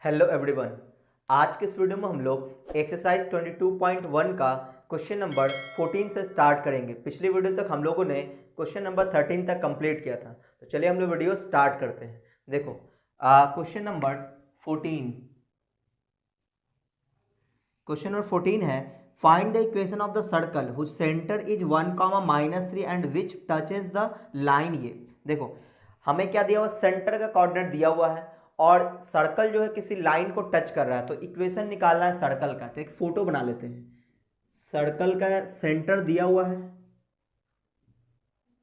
Hello everyone. आज के इस वीडियो में हम लोग एक्सरसाइज 22.1 का क्वेश्चन नंबर 14 से स्टार्ट करेंगे। पिछली वीडियो तक हम लोगों ने क्वेश्चन नंबर 13 तक कंप्लीट किया था, तो चलिए हम लोग वीडियो स्टार्ट करते हैं। देखो क्वेश्चन नंबर 14 है, find the equation of the circle whose centre is 1, -3 and which touches the line. ये देखो हमें क्या दिया हुआ, सेंटर का कोऑर्डिनेट दिया हुआ है और सर्कल जो है किसी लाइन को टच कर रहा है, तो इक्वेशन निकालना है सर्कल का। तो एक फोटो बना लेते हैं। सर्कल का सेंटर दिया हुआ है,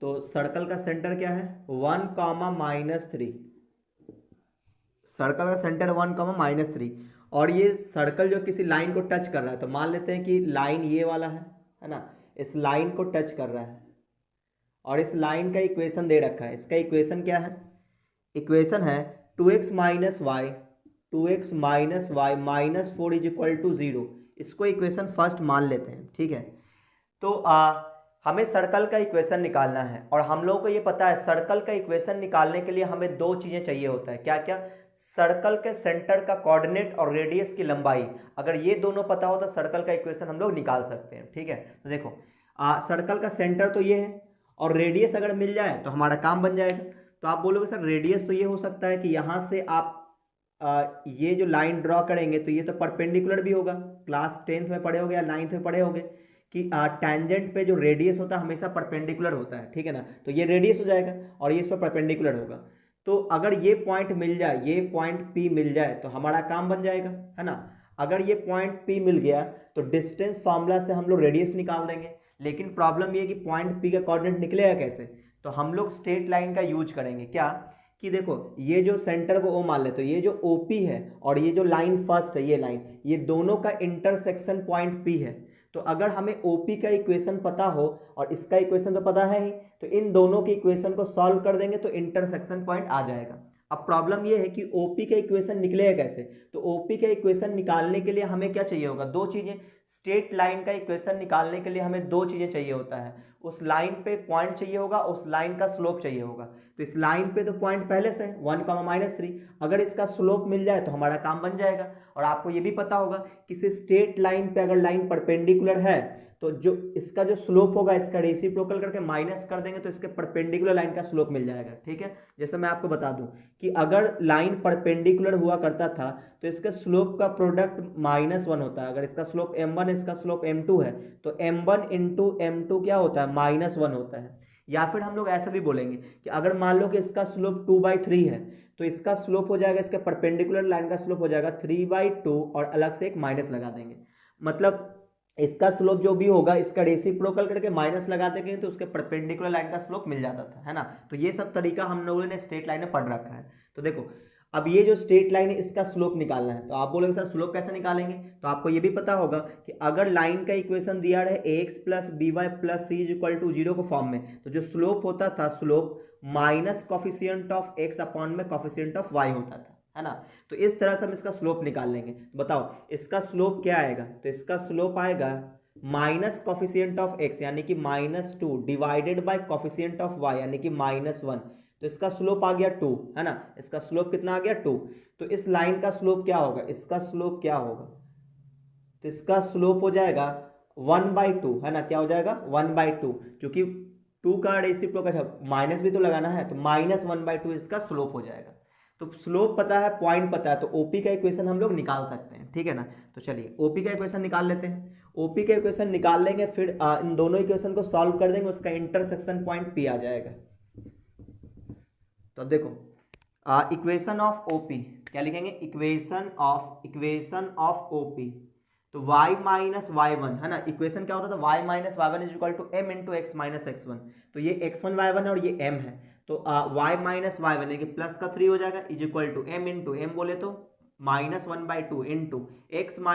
तो सर्कल का सेंटर क्या है 1, -3। सर्कल का सेंटर 1, -3 और ये सर्कल जो किसी लाइन को टच कर रहा है, तो मान लेते हैं कि लाइन ये वाला है ना, इस लाइन को टच कर रहा है और इस लाइन का इक्वेशन दे रखा है। इसका इक्वेशन क्या है, इक्वेशन है 2x - y -4 = 0। इसको इक्वेशन फर्स्ट मान लेते हैं, ठीक है। तो हमें सर्कल का इक्वेशन निकालना है और हम लोगों को ये पता है सर्कल का इक्वेशन निकालने के लिए हमें दो चीज़ें चाहिए होता है। क्या क्या? सर्कल के सेंटर का कोऑर्डिनेट और रेडियस की लंबाई। अगर ये दोनों पता हो तो सर्कल का इक्वेशन हम लोग निकाल सकते हैं, ठीक है। तो देखो सर्कल का सेंटर तो ये है और रेडियस अगर मिल जाए तो हमारा काम बन जाएगा। तो आप बोलोगे सर रेडियस तो ये हो सकता है कि यहाँ से आप ये जो लाइन ड्रॉ करेंगे तो ये तो परपेंडिकुलर भी होगा। क्लास 10th में पढ़े होगे या 9th में पढ़े होगे कि टैंजेंट पे जो रेडियस होता है हमेशा परपेंडिकुलर होता है, ठीक है ना। तो ये रेडियस हो जाएगा और ये इस पर परपेंडिकुलर होगा। तो अगर ये पॉइंट मिल जाए, ये पॉइंट P मिल जाए तो हमारा काम बन जाएगा, है ना। अगर ये पॉइंट P मिल गया तो डिस्टेंस फार्मूला से हम लोग रेडियस निकाल देंगे। लेकिन प्रॉब्लम ये कि पॉइंट P का कोऑर्डिनेट निकलेगा कैसे, तो हम लोग स्ट्रेट लाइन का यूज करेंगे। क्या कि देखो ये जो सेंटर को O मान ले, तो ये जो OP है और ये जो लाइन फर्स्ट है, ये लाइन, ये दोनों का इंटरसेक्शन पॉइंट P है। तो अगर हमें OP का इक्वेशन पता हो और इसका इक्वेशन तो पता है ही, तो इन दोनों के इक्वेशन को सॉल्व कर देंगे तो इंटरसेक्शन पॉइंट आ जाएगा। अब प्रॉब्लम ये है कि OP का इक्वेशन निकलेगा कैसे, तो OP का इक्वेशन निकालने के लिए हमें क्या चाहिए होगा, दो चीजें। स्ट्रेट लाइन का इक्वेशन निकालने के लिए हमें दो चीजें चाहिए होता है। उस लाइन पे पॉइंट चाहिए होगा, उस लाइन का स्लोप चाहिए होगा। तो इस लाइन पे तो पॉइंट पहले से है 1, -3। अगर इसका स्लोप मिल जाए तो हमारा काम बन जाएगा। और आपको ये भी पता होगा किसी स्ट्रेट लाइन पे अगर लाइन परपेंडिकुलर है तो जो इसका जो स्लोप होगा इसका रेसिप्रोकल करके माइनस कर देंगे तो इसके परपेंडिकुलर लाइन का स्लोप मिल जाएगा, ठीक है। जैसे मैं आपको बता दूं कि अगर लाइन परपेंडिकुलर हुआ करता था तो इसका स्लोप का प्रोडक्ट -1 होता है। अगर इसका स्लोप m1 इसका स्लोप m2 है तो m1 × m2 क्या होता है -1 होता है। या फिर हम लोग ऐसा भी बोलेंगे कि अगर मान लो कि इसका स्लोप 2/3 है तो इसका स्लोप हो जाएगा, इसके परपेंडिकुलर लाइन का स्लोप हो जाएगा 3/2 और अलग से एक माइनस लगा देंगे। मतलब इसका स्लोप जो भी होगा इसका रेसिप्रोकल करके माइनस लगा देंगे तो उसके परपेंडिकुलर लाइन का स्लोप मिल जाता था, है ना। तो ये सब तरीका हम लोगों ने स्ट्रेट लाइन में पढ़ रखा है। तो देखो अब ये जो स्ट्रेट लाइन है इसका स्लोप निकालना है। तो आप बोलोगे सर स्लोप कैसे निकालेंगे, तो आपको ये भी पता होगा कि अगर लाइन का इक्वेशन दिया रहे ax + by + c = 0 को फॉर्म में, तो जो स्लोप होता था slope minus coefficient of x upon में कॉफिशिएंट ऑफ y होता था, है ना। तो इस तरह से हम इसका स्लोप निकाल लेंगे। बताओ इसका स्लोप क्या आएगा, तो इसका स्लोप आएगा माइनस कॉफिशिएंट ऑफ x यानी कि -2 divided by coefficient of y यानी कि -1। तो इसका स्लोप आ गया 2, है ना। इसका स्लोप कितना आ गया 2। तो इस लाइन का स्लोप क्या होगा, इसका स्लोप क्या होगा, तो इसका स्लोप हो जाएगा 1/2, है ना। क्या हो जाएगा 1/2, क्योंकि 2 का रेसिप्रोकल है, माइनस भी तो लगाना है, तो -1/2 इसका स्लोप हो जाएगा। तो स्लोप पता है, पॉइंट पता है, तो ओपी का इक्वेशन हम लोग निकाल सकते हैं, ठीक है ना। तो चलिए ओपी का इक्वेशन निकाल लेते हैं। ओपी का इक्वेशन निकाल लेंगे, फिर इन दोनों इक्वेशन को सॉल्व कर देंगे, उसका इंटरसेक्शन पॉइंट पी आ जाएगा। तो अब देखो इक्वेशन ऑफ ओपी क्या लिखेंगे, इक्वेशन ऑफ ओपी। तो y - y1, है ना। इक्वेशन क्या होता था, y - y1 = m × x - x1। तो ये x1 y1 है और ये m है, तो y - y1 यानी कि प्लस का 3 हो जाएगा = m × m बोले तो -1/2 × x -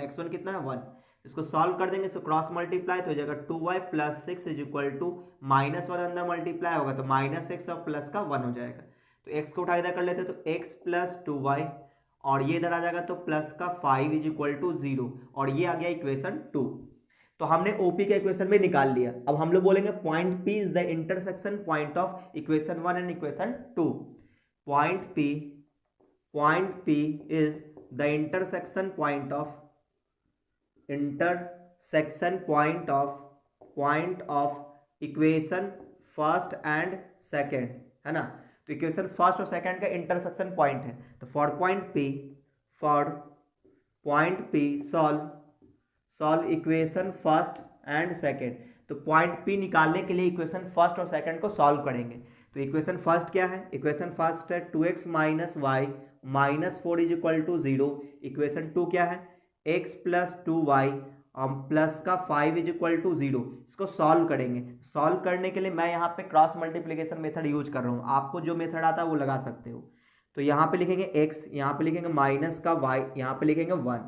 x1 कितना है 1। इसको सॉल्व कर देंगे, इसको क्रॉस मल्टीप्लाई तो हो जाएगा 2y + 6 = -1 अंदर मल्टीप्लाई होगा तो -6 और प्लस का 1 हो जाएगा। तो x को उठा इधर कर लेते हैं तो x + 2y और ये इधर आ जाएगा तो प्लस का 5 = 0 और ये आ गया इक्वेशन 2। तो हमने OP का इक्वेशन भी निकाल लिया। अब हम लोग बोलेंगे point P is the intersection point of equation 1 and equation 2। Point point P is the intersection point of equation first and second, है ना। तो इक्वेशन फर्स्ट और सेकेंड का इंटरसेक्शन पॉइंट है। तो for point P solve equation first and second. तो point P निकालने के लिए इक्वेशन फर्स्ट और सेकेंड को सॉल्व करेंगे। तो इक्वेशन फर्स्ट क्या है? इक्वेशन फर्स्ट है 2x minus Y minus 4 is equal to 0। Equation two क्या है? x प्लस 2y प्लस का 5 इज इक्वल टू 0। इसको सॉल्व करेंगे। सॉल्व करने के लिए मैं यहाँ पे क्रॉस मल्टीप्लिकेशन मेथड यूज कर रहा हूँ। आपको जो मेथड आता है वो लगा सकते हो। तो यहाँ पे लिखेंगे x, यहाँ पे लिखेंगे माइनस का y, यहाँ पे लिखेंगे 1।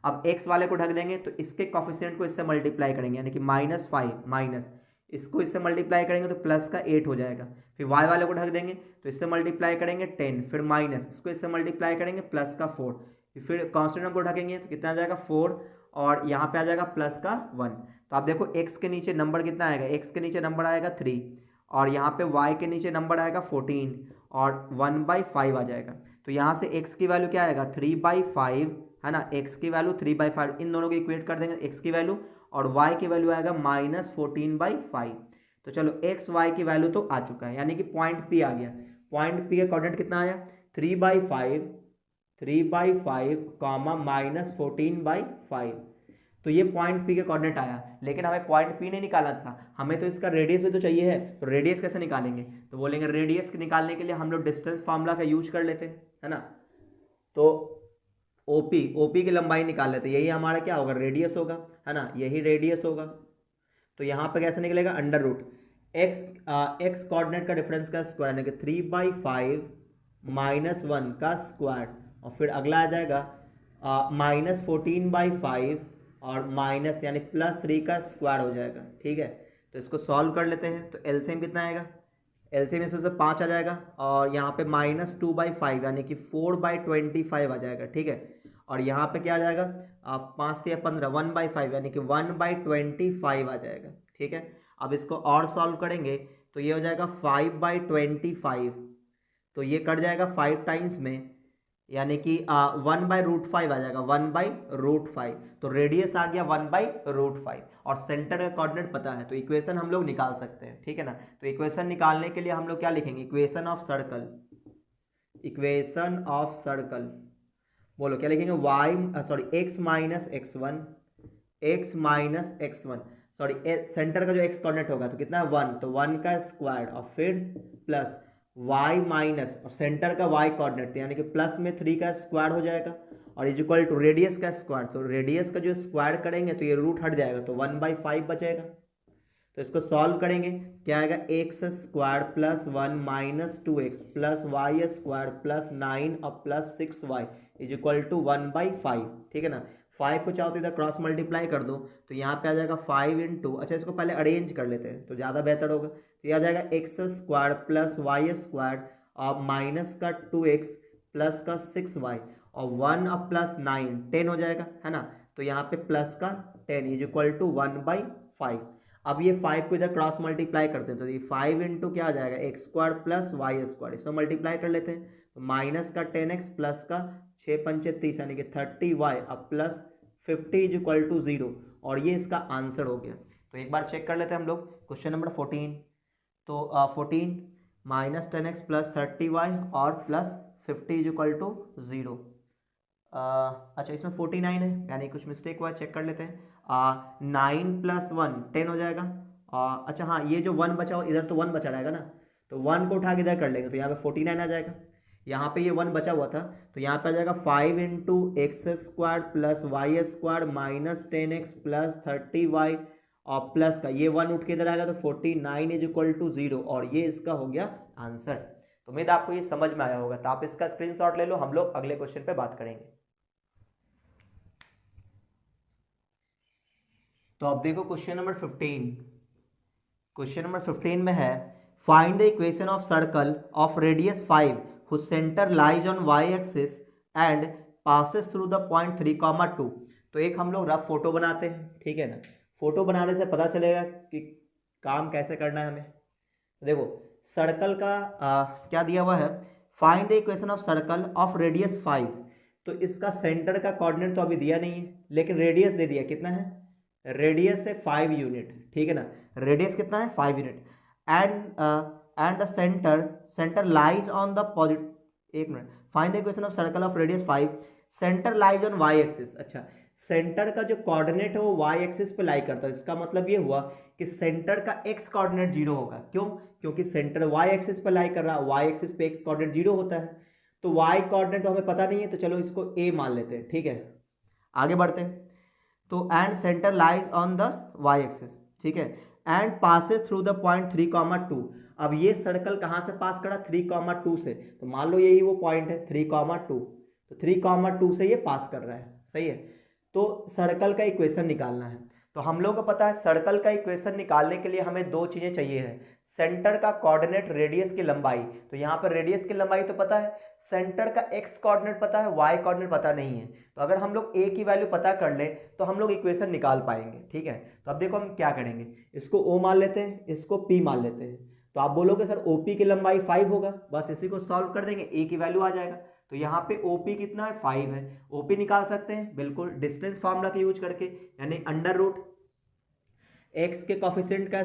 अब x वाले को ढक देंगे तो इसके कॉफिशिएंट को इससे मल्टीप्लाई करेंगे, यानी कि माइनस 5 माइनस इसको इससे मल्टीप्लाई करेंगे तो प्लस का 8 हो जाएगा। फिर y वाले को ढक देंगे तो इससे मल्टीप्लाई करेंगे 10, फिर माइनस इसको इससे मल्टीप्लाई करेंगे प्लस का 4, फिर कॉन्स्टेंट को ढकेंगे तो कितना आ जाएगा 4, और यहाँ पे आ जाएगा प्लस का 1। तो आप देखो x के नीचे नंबर कितना आएगा? x के नीचे नंबर आएगा 3, और यहाँ पे y के नीचे नंबर आएगा 14, और 1/5 आ जाएगा। तो यहाँ से x की वैल्यू क्या आएगा? 3/5, है ना। x की वैल्यू 3/5, इन दोनों को इक्वेट कर देंगे x की वैल्यू, और y की वैल्यू आएगा -14/5। तो चलो x y की वैल्यू तो आ चुका है, यानी कि पॉइंट P आ गया। पॉइंट P का कोऑर्डिनेट कितना आया? 3/5 कॉमा -14/5। तो ये पॉइंट P का कोऑर्डिनेट आया, लेकिन हमें पॉइंट P नहीं निकालना था, हमें तो इसका रेडियस भी तो चाहिए है। तो रेडियस कैसे निकालेंगे? तो बोलेंगे रेडियस निकालने के लिए हम लोग डिस्टेंस फार्मूला का यूज कर लेते हैं, है ना। तो OP की लंबाई निकाल लेते हैं, यही हमारा क्या होगा? रेडियस होगा, है ना, यही रेडियस होगा। तो यहाँ पे कैसे निकलेगा? अंडर रूट एक्स कोऑर्डिनेट का डिफरेंस का स्क्वायर, यानी कि 3/5 -1 का स्क्वायर, और फिर अगला आ जाएगा -14/5 और माइनस यानी +3 का स्क्वायर हो जाएगा, ठीक है। तो इसको सॉल्व कर लेते हैं। तो एलसीएम कितना आएगा? एलसीएम इसमें से 5 आ जाएगा, और यहाँ पे -2/5 यानी कि 4/25 आ जाएगा, ठीक है। और यहाँ पे क्या आ जाएगा? 5 से 15, 1/5 यानी कि 1/25 आ जाएगा, ठीक है। अब इसको और सॉल्व करेंगे तो ये हो जाएगा 5/25, तो ये कट जाएगा 5 टाइम्स में, यानी कि 1/√5 आ जाएगा, 1/√5। तो रेडियस आ गया 1/√5, और सेंटर का कोऑर्डिनेट पता है, तो इक्वेशन हम लोग निकाल सकते हैं, ठीक है ना। तो इक्वेशन निकालने के लिए हम लोग क्या लिखेंगे? इक्वेशन ऑफ सर्कल, बोलो क्या लिखेंगे? x सॉरी सेंटर का जो x कोऑर्डिनेट होगा तो कितना है? 1, तो 1 का स्क्वायर, और फिर प्लस y माइनस और सेंटर का y कोऑर्डिनेट, यानी कि प्लस में 3 का स्क्वायर हो जाएगा, और इज इक्वल टू रेडियस का स्क्वायर। तो रेडियस का जो स्क्वायर करेंगे तो ये रूट हट जाएगा, तो 1/5 बचेगा। तो इसको सॉल्व करेंगे, क्या आएगा? x² + 1 - 2x + y² + 9 और +6y इज इक्वल टू 1/5, ठीक है ना। 5 को चाहो तो इधर क्रॉस मल्टीप्लाई कर दो, तो यहाँ पे आ जाएगा 5 इंटू, अच्छा इसको पहले अरेंज कर लेते हैं तो ज़्यादा बेहतर होगा। तो ये आ जाएगा x² + y² और माइनस का 2x प्लस का 6y और 1 और +9 10 हो जाएगा, है ना। तो यहाँ पे प्लस का 10 इज इक्वल टू 1/5। अब ये 5 को इधर क्रॉस मल्टीप्लाई करते हैं तो ये 5 इंटू क्या आ जाएगा? x² + y², इसमें मल्टीप्लाई कर लेते हैं तो माइनस का 10x प्लस का 6 पंचे 30 यानी कि 30y अब प्लस 50 इज इक्वल टू 0, और ये इसका आंसर हो गया। तो एक बार चेक कर लेते हैं हम लोग क्वेश्चन नंबर 14। तो 14 -10x + 30y और प्लस 50 इज इक्वल टू 0। अच्छा इसमें 49 है, यानी कुछ मिस्टेक हुआ है, चेक कर लेते हैं। 9 + 1 10 हो जाएगा। अच्छा हाँ, ये जो 1 बचा हो इधर तो 1 बचा रहेगा ना, तो 1 को उठा के इधर कर लेंगे तो यहाँ पे 49 आ जाएगा। यहाँ पे ये 1 बचा हुआ था तो यहाँ पे आ जाएगा 5 into x² + y² minus 10x plus 30y और प्लस का ये 1 उठ के इधर आएगा तो 49 इज इक्वल टू 0, और ये इसका हो गया आंसर। तो उम्मीद आपको ये समझ में आया होगा। तो आप इसका स्क्रीनशॉट ले लो, हम लोग अगले क्वेश्चन पे बात करेंगे। तो अब देखो क्वेश्चन नंबर 15। क्वेश्चन नंबर 15 में है find the equation of circle of radius 5 whose center lies on y axis and passes through the point 3, 2। तो एक हम लोग रफ फोटो बनाते हैं, ठीक है ना। फोटो बनाने से पता चलेगा कि काम कैसे करना है हमें। देखो सर्कल का क्या दिया हुआ है? Find the equation of circle of radius 5। तो इसका सेंटर का कोऑर्डिनेट तो अभी दिया नहीं है, लेकिन रेडियस दे दिया। कितना है? रेडियस है 5 यूनिट, ठीक है ना। रेडियस कितना है? 5 unit. And the centre lies on the positive, एक मिनट, find the equation of circle of radius 5, centre lies on y axis. अच्छा, सेंटर का जो कोऑर्डिनेट है वो वाई एक्सिस पे लाई करता है। इसका मतलब ये हुआ कि सेंटर का एक्स कोऑर्डिनेट 0 होगा। क्यों? क्योंकि सेंटर वाई एक्सिस पे लाई कर रहा है, वाई एक्सिस पे एक्स कोऑर्डिनेट 0 होता है। तो वाई कोऑर्डिनेट तो हमें पता नहीं है, तो चलो इसको ए मान लेते हैं, ठीक है। आगे बढ़ते हैं। तो and centre lies on the Y axis, ठीक है, and passes through the point 3,2। अब ये सर्कल कहाँ से पास करा? 3,2 से। तो मान लो यही वो पॉइंट है 3,2, तो 3,2 से ये पास कर रहा है, सही है। तो सर्कल का इक्वेशन निकालना है। तो हम लोग को पता है सर्कल का इक्वेशन निकालने के लिए हमें दो चीजें चाहिए है, सेंटर का कोऑर्डिनेट, रेडियस की लंबाई। तो यहाँ पर रेडियस की लंबाई तो पता है, सेंटर का एक्स कोऑर्डिनेट पता है, वाई कोऑर्डिनेट पता नहीं है। तो अगर हम लोग ए की वैल्यू पता कर ले तो हम लोग इक्वेशन निकाल पाएंगे, ठीक है। तो अब देखो हम क्या करेंगे, इसको ओ मान लेते हैं, इसको पी मान लेते हैं। तो आप बोलोगे सर ओपी की लंबाई 5 होगा, बस इसी को सॉल्व कर देंगे, ए की वैल्यू आ जाएगा। तो यहाँ पे OP कितना है? 5 है। OP निकाल सकते हैं बिल्कुल डिस्टेंस फार्मूला का यूज करके, यानी अंडर रूट एक्स के कॉफिशिएंट का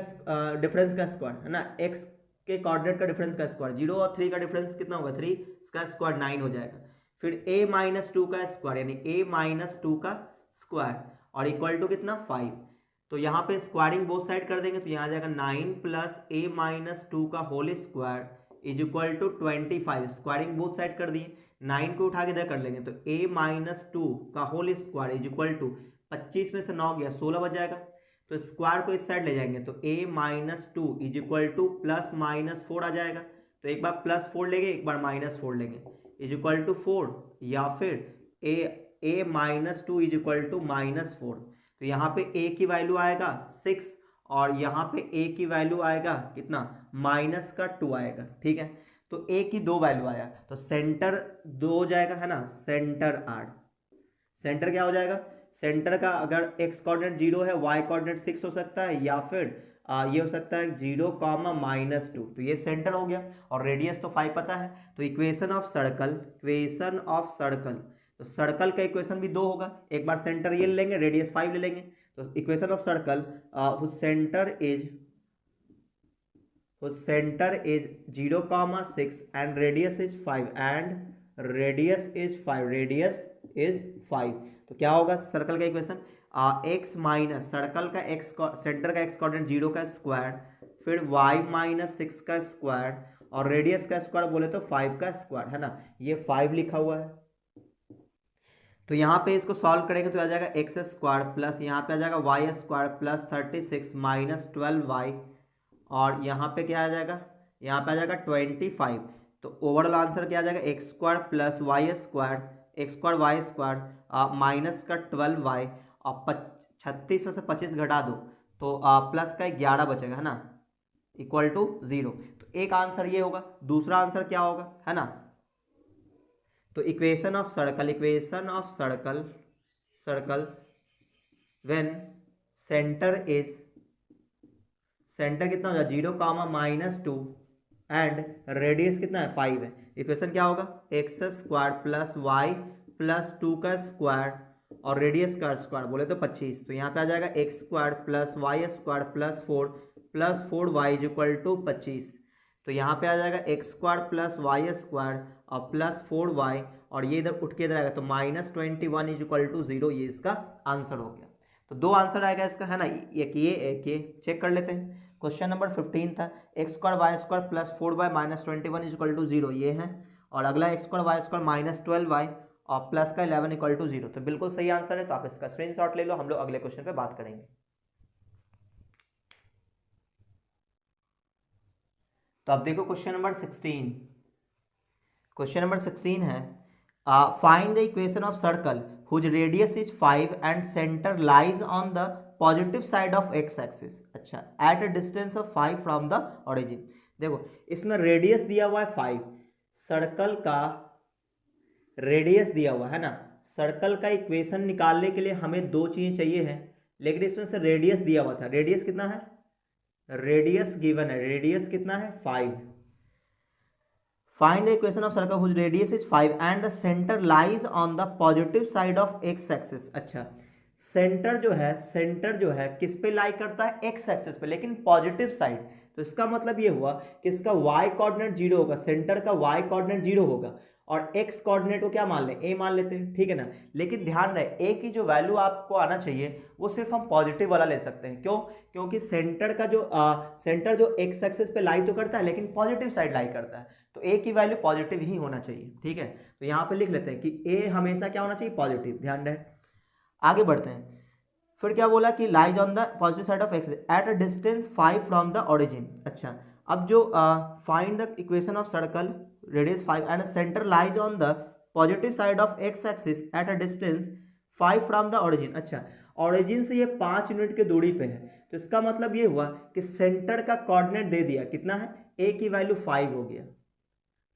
डिफरेंस का स्क्वायर, है ना, एक्स के कोऑर्डिनेट का डिफरेंस का स्क्वायर। 0 और 3 का डिफरेंस कितना होगा? 3, इसका स्क्वायर 9 हो जाएगा। फिर a-2 का स्क्वायर, यानी a-2 का स्क्वायर, और इक्वल टू कितना? 5। तो यहाँ पे स्क्वायरिंग बोथ साइड कर देंगे, तो यहाँ आ जाएगा 9 प्लस a-2 का whole square is equal to 25। Squaring both side कर दिए, 9 को उठा के इधर कर लेंगे, तो a-2 का whole square is equal to 25 में से 9 गया 16 बच जाएगा। तो स्क्वायर को इस साइड ले जाएंगे, तो a-2 इज इक्वल टू +-4 आ जाएगा। तो एक बार +4 लेंगे, एक बार -4 लेंगे, इज इक्वल टू 4, या फिर a-2 इज इक्वल टू -4। तो यहाँ पे a की वैल्यू आएगा 6, और यहाँ पे a की वैल्यू आएगा कितना? -2 आएगा, ठीक है। तो a की 2 वैल्यू आया, तो सेंटर 2 हो जाएगा, है ना, सेंटर 8। सेंटर क्या हो जाएगा? सेंटर का अगर x कोऑर्डिनेट 0 है, y कोऑर्डिनेट 6 हो सकता है, या फिर ये हो सकता है 0, -2। तो ये सेंटर हो गया, और रेडियस तो 5 पता है। तो इक्वेशन ऑफ सर्कल, तो सर्कल का इक्वेशन भी 2 होगा। एक बार सेंटर ये ले लेंगे, रेडियस 5 ले लेंगे। तो equation of circle centre is 0,6 and radius is 5, radius is 5। तो क्या होगा सर्कल का इक्वेशन? एक्स माइनस सर्कल का एक्स, सेंटर का एक्स कोऑर्डिनेट 0 का स्क्वायर, फिर y-6 का स्क्वायर, और रेडियस का स्क्वायर बोले तो 5 का स्क्वायर, है ना। ये 5 लिखा हुआ है। तो यहाँ पे इसको सॉल्व करेंगे तो आ जाएगा एक्स स्क्वायर प्लस, यहाँ पे आ जाएगा वाई स्क्वायर प्लस 36 -12y, और यहाँ पे क्या आ जाएगा? यहाँ पे आ जाएगा 25। तो ओवरऑल आंसर क्या आ जाएगा? X square plus Y square, X square Y square minus का 12y, और 36 में से 25 घटा दो तो प्लस का 11 बचेगा, है ना, इक्वल टू 0। तो एक आंसर ये होगा। दूसरा आंसर क्या होगा, है ना? तो equation of circle when centre कितना हो जाए? 0, -2 एंड रेडियस कितना है? 5 है। इक्वेशन क्या होगा? X square plus Y plus 2 का स्क्वायर, और रेडियस का स्क्वायर बोले तो 25। तो यहाँ पे आ जाएगा X square plus Y square plus 4y is equal to 25। तो यहाँ पे आ जाएगा X square plus Y square और प्लस 4y, और ये इधर उठ के इधर आएगा तो -21 इज इक्वल टू 0। ये इसका आंसर हो गया। तो दो आंसर आएगा इसका, है ना, एक ये चेक कर लेते हैं। क्वेश्चन नंबर 15 था X square Y square plus 4y -21 is equal to 0, ये है। और अगला x square Y square -12y और प्लस का 11 इक्वल टू 0। तो बिल्कुल सही आंसर है। तो आप इसका स्क्रीनशॉट ले लो, हम लोग अगले क्वेश्चन पे बात करेंगे। तो आप देखो क्वेश्चन नंबर 16। क्वेश्चन नंबर 16 है find the equation of circle whose radius is 5 and centre lies on the positive side of x axis, अच्छा, at a distance of 5 from the origin. देखो इसमें रेडियस दिया हुआ है 5, सर्कल का radius दिया हुआ है ना। सर्कल का इक्वेशन निकालने के लिए हमें दो चीजें चाहिए हैं, लेकिन इसमें से रेडियस दिया हुआ था। रेडियस कितना है? रेडियस गिवन है, रेडियस कितना है? 5। Find the equation of circle whose radius is 5 and the centre lies on the positive side of x axis. अच्छा, सेंटर जो है किस पे लाई करता है, एक्स एक्सिस पे, लेकिन पॉजिटिव साइड। तो इसका मतलब ये हुआ कि इसका y कोऑर्डिनेट 0 होगा, सेंटर का y कोऑर्डिनेट 0 होगा और x कोऑर्डिनेट को क्या मान लें, a मान लेते हैं, ठीक है ना। लेकिन ध्यान रहे a की जो वैल्यू आपको आना चाहिए वो सिर्फ हम पॉजिटिव वाला ले सकते हैं। क्यों? क्योंकि सेंटर जो x एक्सिस पे लाई तो करता है लेकिन पॉजिटिव साइड लाई करता है, तो a की वैल्यू पॉजिटिव ही होना चाहिए, ठीक है। तो यहाँ पे लिख लेते हैं कि a हमेशा क्या होना चाहिए, पॉजिटिव। ध्यान रहे, आगे बढ़ते हैं। फिर क्या बोला कि lies on the positive side of x eight a distance 5 from the origin. अच्छा, अब जो find the equation of circle radius 5 and centre lies on the positive side of x axis at a distance 5 from the origin. अच्छा, origin से ये 5 unit की दूरी पे है, तो इसका मतलब ये हुआ कि सेंटर का कोऑर्डिनेट दे दिया, कितना है, a की वैल्यू 5 हो गया,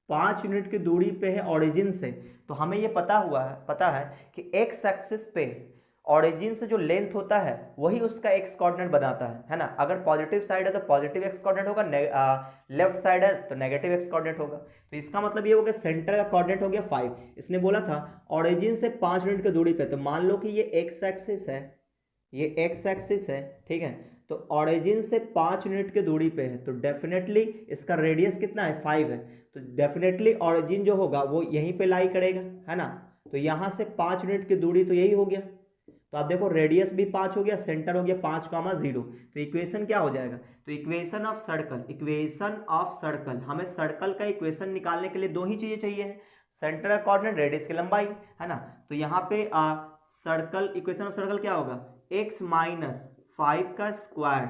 5 यूनिट की दूरी पे है ओरिजिन से। तो हमें ये पता है कि एक्स एक्सिस पे ओरिजिन से जो लेंथ होता है वही उसका एक्स कोऑर्डिनेट बनाता है ना। अगर पॉजिटिव साइड है तो पॉजिटिव एक्स कोऑर्डिनेट होगा, लेफ्ट साइड है तो नेगेटिव एक्स कोऑर्डिनेट होगा। तो इसका मतलब ये हो गया सेंटर का कोऑर्डिनेट हो गया 5। इसने बोला था ओरिजिन से 5 यूनिट की दूरी पे, तो मान लो कि ये एक्स एक्सिस है, ये एक्स एक्सिस है, ठीक है। तो ओरिजिन से 5 यूनिट की दूरी पे है, तो डेफिनेटली इसका रेडियस कितना है, 5 है। तो डेफिनेटली ओरिजिन जो होगा वो यहीं पे लाई करेगा, है ना। तो यहाँ से 5 यूनिट की दूरी तो यही हो गया। तो आप देखो रेडियस भी 5 हो गया, सेंटर हो गया 5,0। तो इक्वेशन क्या हो जाएगा, तो इक्वेशन ऑफ सर्कल हमें सर्कल का इक्वेशन निकालने के लिए दो ही चीजें चाहिए, सेंटर का कोऑर्डिनेट, रेडियस की लंबाई, है ना। तो यहाँ पे सर्कल इक्वेशन ऑफ सर्कल क्या होगा, x माइनस 5 का square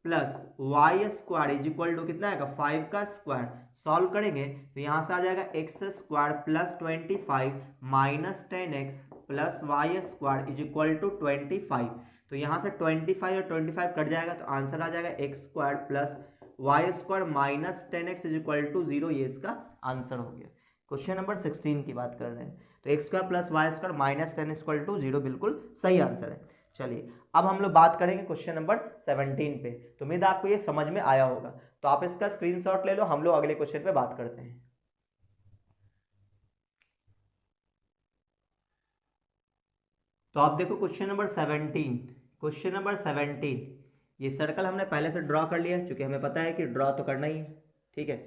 plus Y square is equal to कितना आएगा, 5 का स्क्वायर। सॉल्व करेंगे तो यहाँ से आ जाएगा X square plus 25 minus 10x plus Y square is equal to 25। तो यहाँ से 25 और 25 कट जाएगा, तो आंसर आ जाएगा X square plus Y square minus 10x is equal to 0। ये इसका आंसर हो गया। क्वेश्चन नंबर 16 की बात कर रहे हैं, तो X square plus Y square minus 10 equal to 0 बिल्कुल सही आंसर है। चलिए अब हम लोग बात करेंगे क्वेश्चन नंबर 17 पे। तो उम्मीद आपको ये समझ में आया होगा, तो आप इसका स्क्रीनशॉट ले लो, हम लोग अगले क्वेश्चन पे बात करते हैं। तो आप देखो क्वेश्चन नंबर 17, ये सर्कल हमने पहले से ड्रॉ कर लिया क्योंकि हमें पता है कि ड्रॉ तो करना ही है, ठीक है।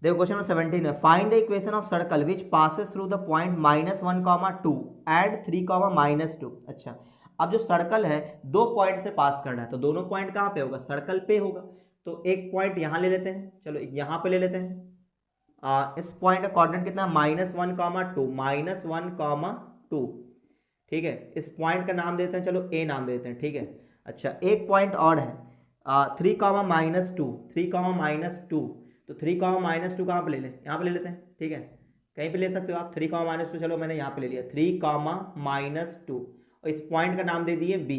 देखो क्वेश्चन नंबर 17 है, find the equation of circle which passes through the point -1, 2 and 3, -2। अच्छा, अब जो सर्कल है 2 पॉइंट से पास करना है, तो दोनों पॉइंट कहाँ पे होगा, सर्कल पे होगा। तो एक पॉइंट यहाँ ले लेते हैं, चलो यहाँ पे ले लेते हैं। इस पॉइंट का कोऑर्डिनेट कितना है, -1, 2, ठीक है। इस पॉइंट का नाम देते हैं, चलो ए नाम देते हैं, ठीक है। अच्छा, एक पॉइंट और है 3, -2, तो 3, -2 कहाँ पे ले लें, यहाँ पे ले लेते हैं, ठीक है। कहीं पे ले सकते हो आप 3, -2, चलो मैंने यहाँ पे ले लिया 3, -2 और इस पॉइंट का नाम दे दिए बी,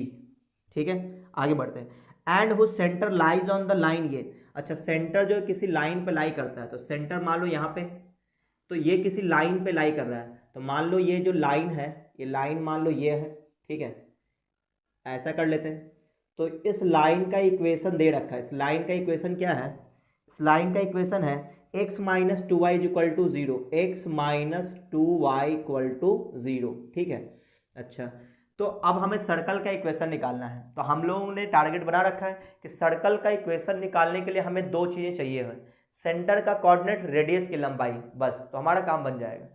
ठीक है। आगे बढ़ते हैं। And whose centre lies on the line, ये अच्छा सेंटर जो किसी लाइन पे लाई करता है, तो सेंटर मान लो यहाँ पे, तो ये किसी लाइन पे लाई कर रहा है, तो मान लो ये जो लाइन है, ये लाइन मान लो ये है, ठीक है। ऐसा कर लेते हैं, तो इस लाइन का इक्वेशन दे रखा है, इस लाइन का इक्वेशन क्या है, इस लाइन का इक्वेशन है x minus 2y equal to 0, x minus 2y equal to 0, ठीक है। अच्छा, तो अब हमें सर्कल का इक्वेशन निकालना है, तो हम लोगों ने टारगेट बना रखा है कि सर्कल का इक्वेशन निकालने के लिए हमें दो चीज़ें चाहिए हैं, सेंटर का कोऑर्डिनेट, रेडियस की लंबाई, बस, तो हमारा काम बन जाएगा।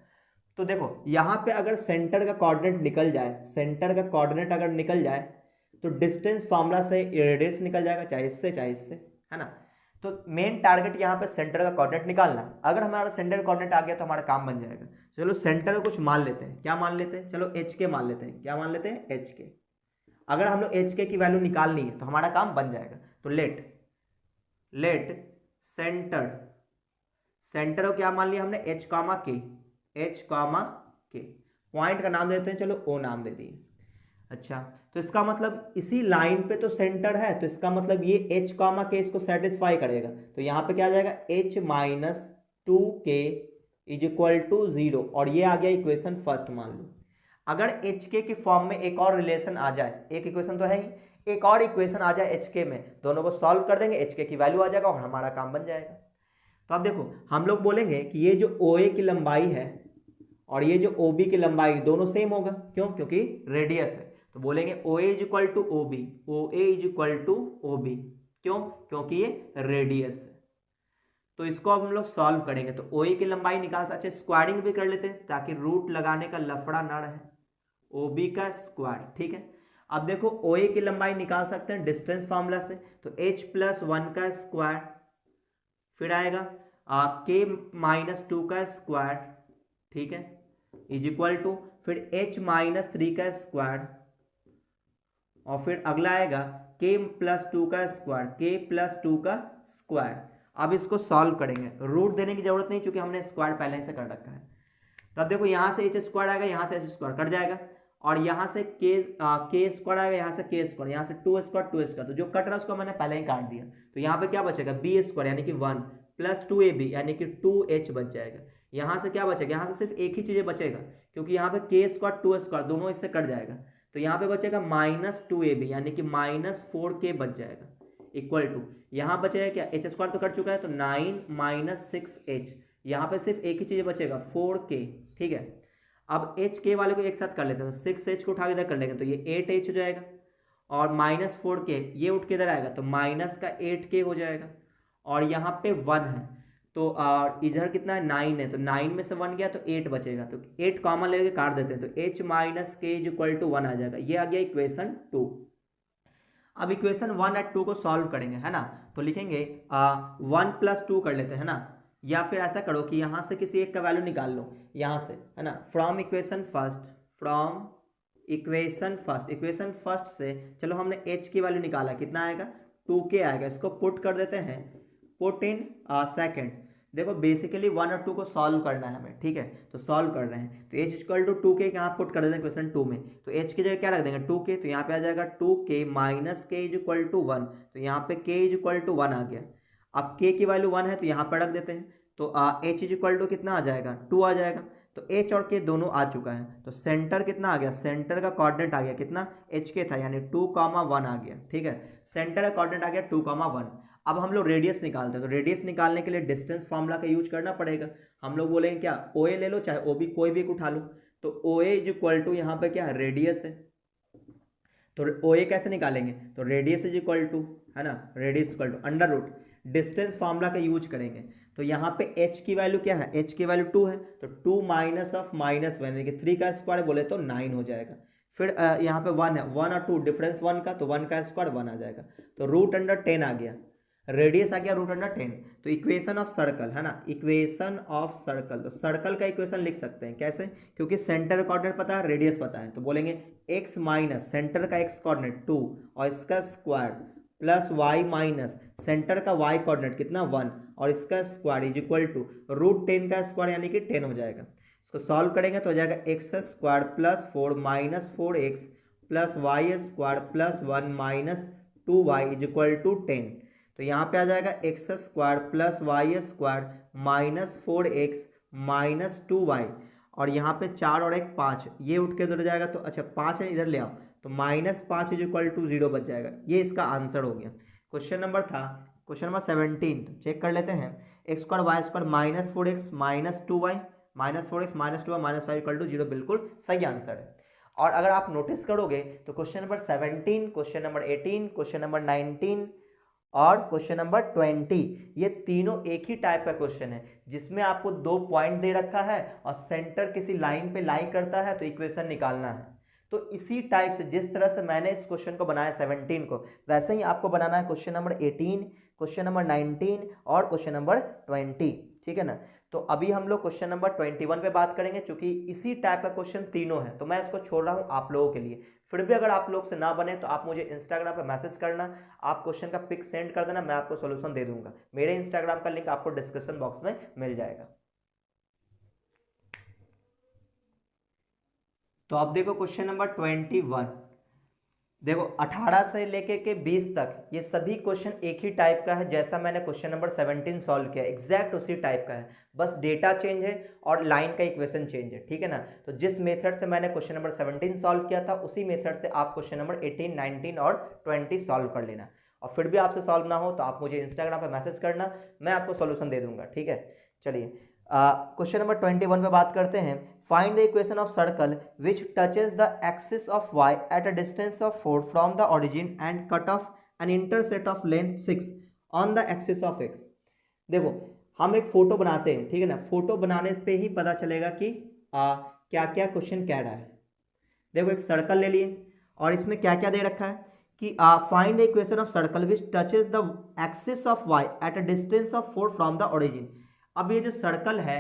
तो देखो यहाँ पे अगर सेंटर का कोऑर्डिनेट निकल जाए, सेंटर का कोऑर्डिनेट अगर निकल जाए तो डिस्टेंस फार्मूला से रेडियस निकल जाएगा, चाहे इससे, है ना। तो मेन टारगेट यहाँ पे सेंटर का कोऑर्डिनेट निकालना। अगर हमारा सेंटर कोऑर्डिनेट आ गया तो हमारा काम बन जाएगा। चलो सेंटर को कुछ मान लेते हैं, क्या मान लेते हैं, चलो एच के मान लेते हैं, क्या मान लेते हैं, एच के। अगर हम लोग एच के की वैल्यू निकालनी है तो हमारा काम बन जाएगा। तो लेट सेंटर को क्या मान लिया हमने, एच कामा के, पॉइंट का नाम देते हैं, चलो ओ नाम दे दिए। अच्छा, तो इसका मतलब इसी लाइन पे तो सेंटर है, तो इसका मतलब ये h कामा के इसको सेटिस्फाई करेगा। तो यहाँ पे क्या आ जाएगा, h minus 2k is equal to 0, और ये आ गया इक्वेशन फर्स्ट। मान लो अगर एच के की फॉर्म में एक और रिलेशन आ जाए, एक इक्वेशन तो है ही, एक और इक्वेशन आ जाए एच के में, दोनों को सॉल्व कर देंगे, एच के की वैल्यू आ जाएगा और हमारा काम बन जाएगा। तो अब देखो हम लोग बोलेंगे कि ये जो ओ ए की लंबाई है और ये जो ओ बी की लंबाई दोनों सेम होगा, क्यों? क्योंकि रेडियस है। तो बोलेंगे O A is equal to O B, O A is equal to O B, क्यों? क्योंकि ये रेडियस है। तो इसको अब हम लोग सॉल्व करेंगे। तो ओ ए की लंबाई निकाल सकते, अच्छा स्क्वायरिंग भी कर लेते हैं ताकि रूट लगाने का लफड़ा ना रहे। ओ बी का स्क्वायर, ठीक है। अब देखो ओ ए की लंबाई निकाल सकते हैं डिस्टेंस फार्मूला से, तो h प्लस 1 का स्क्वायर, फिर आएगा k माइनस 2 का स्क्वायर, ठीक है, इज इक्वल टू फिर h माइनस 3 का स्क्वायर, और फिर अगला आएगा k प्लस 2 का स्क्वायर, k प्लस 2 का स्क्वायर। अब इसको सॉल्व करेंगे, रूट देने की जरूरत नहीं क्योंकि हमने स्क्वायर पहले से कर रखा है। तो अब देखो यहाँ से एच स्क्वायर आएगा, यहाँ से एच स्क्वायर कट जाएगा, और यहाँ से के स्क्वायर आएगा, यहाँ से के स्क्वायर, यहाँ से टू स्क्वायर, तो जो कट रहा है उसको मैंने पहले ही काट दिया। तो यहाँ पे क्या बचेगा, बी स्क्वायर यानी कि 1 प्लस 2ab यानी कि 2h बच जाएगा। यहाँ से क्या बचेगा, यहाँ से सिर्फ एक ही चीज़ बचेगा क्योंकि यहाँ पे के स्क्वायर 2 स्क्वायर दोनों इससे कट जाएगा। तो यहाँ पे बचेगा माइनस 2ab यानी कि माइनस 4k बच जाएगा, इक्वल टू यहाँ बचेगा क्या, एच स्क्वायर तो कट चुका है तो 9 माइनस 6h, यहाँ पे सिर्फ एक ही चीज़ बचेगा 4k, ठीक है। अब एच के वाले को एक साथ कर लेते हैं, तो 6h को उठा के इधर कर लेंगे तो ये 8h हो जाएगा, और माइनस 4k ये उठ के इधर आएगा तो माइनस का 8k हो जाएगा, और यहाँ पे 1 है तो इधर कितना है 9 है, तो 9 में से 1 गया तो 8 बचेगा, तो 8 कॉमन लेके काट देते हैं, तो h माइनस के इज इक्वल टू 1 आ जाएगा। ये आ गया इक्वेशन 2। अब इक्वेशन 1 और 2 को सॉल्व करेंगे, है ना। तो लिखेंगे 1 प्लस 2 कर लेते हैं ना, या फिर ऐसा करो कि यहाँ से किसी एक का वैल्यू निकाल लो, यहाँ से, है ना, फ्रॉम इक्वेशन फर्स्ट से चलो हमने h की वैल्यू निकाला, कितना आएगा 2k आएगा। इसको पुट कर देते हैं, पुट इन सेकेंड। देखो बेसिकली 1 और 2 को सॉल्व करना है हमें, ठीक है, तो सॉल्व कर रहे हैं, तो h इक्वल टू 2k यहाँ पुट कर देते हैं क्वेश्चन 2 में, तो h की जगह क्या रख देंगे 2k, तो यहाँ पे आ जाएगा 2k minus k is equal to 1, तो यहाँ पे k इज इक्वल टू 1 आ गया। अब k की वैल्यू 1 है तो यहाँ पर रख देते हैं, तो h इज इक्वल टू कितना आ जाएगा 2 आ जाएगा, तो h और k दोनों आ चुका है, तो सेंटर कितना आ गया, सेंटर का कोऑर्डिनेट आ गया कितना, h k था यानी 2,1 आ गया, ठीक है, सेंटर का कोऑर्डिनेट आ गया 2,1। अब हम लोग रेडियस निकालते हैं, तो रेडियस निकालने के लिए डिस्टेंस फार्मूला का यूज करना पड़ेगा। हम लोग बोलेंगे क्या, ओ ए ले लो चाहे ओ बी, कोई भी एक उठा लो, तो ओ ए इज इक्वल टू यहाँ पे क्या है रेडियस है, तो ओ ए कैसे निकालेंगे, तो रेडियस इज इक्वल टू, है ना, radius equal to under root distance formula का यूज करेंगे। तो यहाँ पे h की वैल्यू क्या है, h की वैल्यू 2 है, तो 2 माइनस ऑफ -1 यानी कि 3 का स्क्वायर बोले तो 9 हो जाएगा। फिर यहाँ पे 1 है, 1 और 2 डिफरेंस 1 का, तो 1 का स्क्वायर 1 आ जाएगा, तो रूट अंडर 10 आ गया, रेडियस आ गया रूट अंडर 10। तो इक्वेशन ऑफ सर्कल, है ना, इक्वेशन ऑफ सर्कल, तो सर्कल का इक्वेशन लिख सकते हैं कैसे, क्योंकि सेंटर कोऑर्डिनेट पता है, रेडियस पता है, तो बोलेंगे x माइनस सेंटर का x कोऑर्डिनेट 2 और इसका square plus y minus centre का y कोऑर्डिनेट कितना 1 और इसका square is equal to root 10 का स्क्वायर यानी कि 10 हो जाएगा। इसको सॉल्व करेंगे तो हो जाएगा X square plus 4 minus 4x plus Y square plus 1 minus 2y is equal to 10। तो यहाँ पे आ जाएगा X square plus Y square minus 4x minus 2y, और यहाँ पे 4 और 1 5, ये उठ के इधर जाएगा, तो अच्छा 5 है इधर ले आओ, तो -5 इज इक्वल टू 0 बच जाएगा। ये इसका आंसर हो गया। क्वेश्चन नंबर था क्वेश्चन नंबर 17, तो चेक कर लेते हैं, X square Y square minus 4x minus 2y minus 4x minus 2y minus 5 equal to 0 बिल्कुल सही आंसर है। और अगर आप नोटिस करोगे तो question number 17, question number 18, question number 19 और क्वेश्चन नंबर 20, ये तीनों एक ही टाइप का क्वेश्चन है जिसमें आपको 2 पॉइंट दे रखा है और सेंटर किसी लाइन पे लाई करता है, तो इक्वेशन निकालना है। तो इसी टाइप से जिस तरह से मैंने इस क्वेश्चन को बनाया 17 को, वैसे ही आपको बनाना है क्वेश्चन नंबर 18, क्वेश्चन नंबर 19 और क्वेश्चन नंबर 20, ठीक है ना। तो अभी हम लोग क्वेश्चन नंबर 21 पे बात करेंगे, क्योंकि इसी टाइप का क्वेश्चन तीनों है, तो मैं इसको छोड़ रहा हूँ आप लोगों के लिए। फिर भी अगर आप लोग से ना बने तो आप मुझे इंस्टाग्राम पे मैसेज करना, आप क्वेश्चन का पिक सेंड कर देना, मैं आपको सोल्यूशन दे दूंगा। मेरे इंस्टाग्राम का लिंक आपको डिस्क्रिप्शन बॉक्स में मिल जाएगा। तो अब देखो क्वेश्चन नंबर 21, देखो 18 से लेके के 20 तक ये सभी क्वेश्चन एक ही टाइप का है, जैसा मैंने क्वेश्चन नंबर 17 सॉल्व किया एग्जैक्ट उसी टाइप का है, बस डेटा चेंज है और लाइन का इक्वेशन चेंज है, ठीक है ना। तो जिस मेथड से मैंने क्वेश्चन नंबर 17 सॉल्व किया था उसी मेथड से आप क्वेश्चन नंबर 18, 19 और 20 सॉल्व कर लेना। और फिर भी आपसे सॉल्व ना हो तो आप मुझे इंस्टाग्राम पे मैसेज करना, मैं आपको सॉल्यूशन दे दूंगा, ठीक है। चलिए क्वेश्चन नंबर 21 पे बात करते हैं। Find the equation of circle which touches the axis of y at a distance of 4 from the origin and cut off an intersect of length 6 on the axis of x. देखो हम एक photo बनाते हैं, ठीक है ना, photo बनाने पे ही पता चलेगा कि क्या क्या क्वेश्चन कह रहा है। देखो एक सर्कल ले लिए और इसमें क्या क्या दे रखा है कि find the equation of circle which touches the axis of y at a distance of 4 from the origin. अब ये जो सर्कल है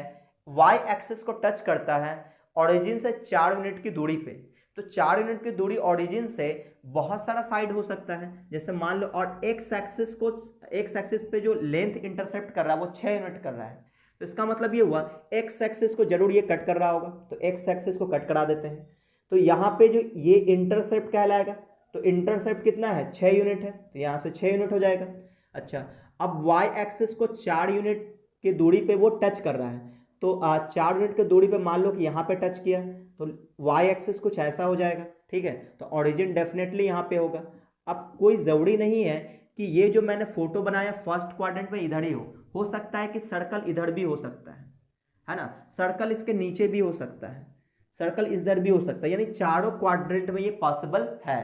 वाई एक्सिस को टच करता है ओरिजिन से 4 यूनिट की दूरी पे। तो 4 यूनिट की दूरी ओरिजिन से बहुत सारा साइड हो सकता है, जैसे मान लो, और एक्स एक्सिस पे जो लेंथ इंटरसेप्ट कर रहा है वो 6 यूनिट कर रहा है। तो इसका मतलब ये हुआ एक्स एक्सिस को जरूर ये कट कर रहा होगा, तो एक्स एक्सिस को कट करा देते हैं। तो यहाँ पे जो ये इंटरसेप्ट कहलाएगा, तो इंटरसेप्ट कितना है 6 यूनिट है, तो यहाँ से 6 यूनिट हो जाएगा। अच्छा अब वाई एक्सिस को 4 यूनिट की दूरी पे वो टच कर रहा है, तो 4 यूनिट की दूरी पे मान लो कि यहाँ पे टच किया तो वाई एक्सिस कुछ ऐसा हो जाएगा, ठीक है। तो ओरिजिन डेफिनेटली यहाँ पे होगा। अब कोई ज़रूरी नहीं है कि ये जो मैंने फोटो बनाया फर्स्ट क्वाड्रेंट में इधर ही हो सकता है कि सर्कल इधर भी हो सकता है ना, सर्कल इसके नीचे भी हो सकता है, सर्कल इधर भी हो सकता है, यानी चारों क्वाड्रेंट में ये पॉसिबल है।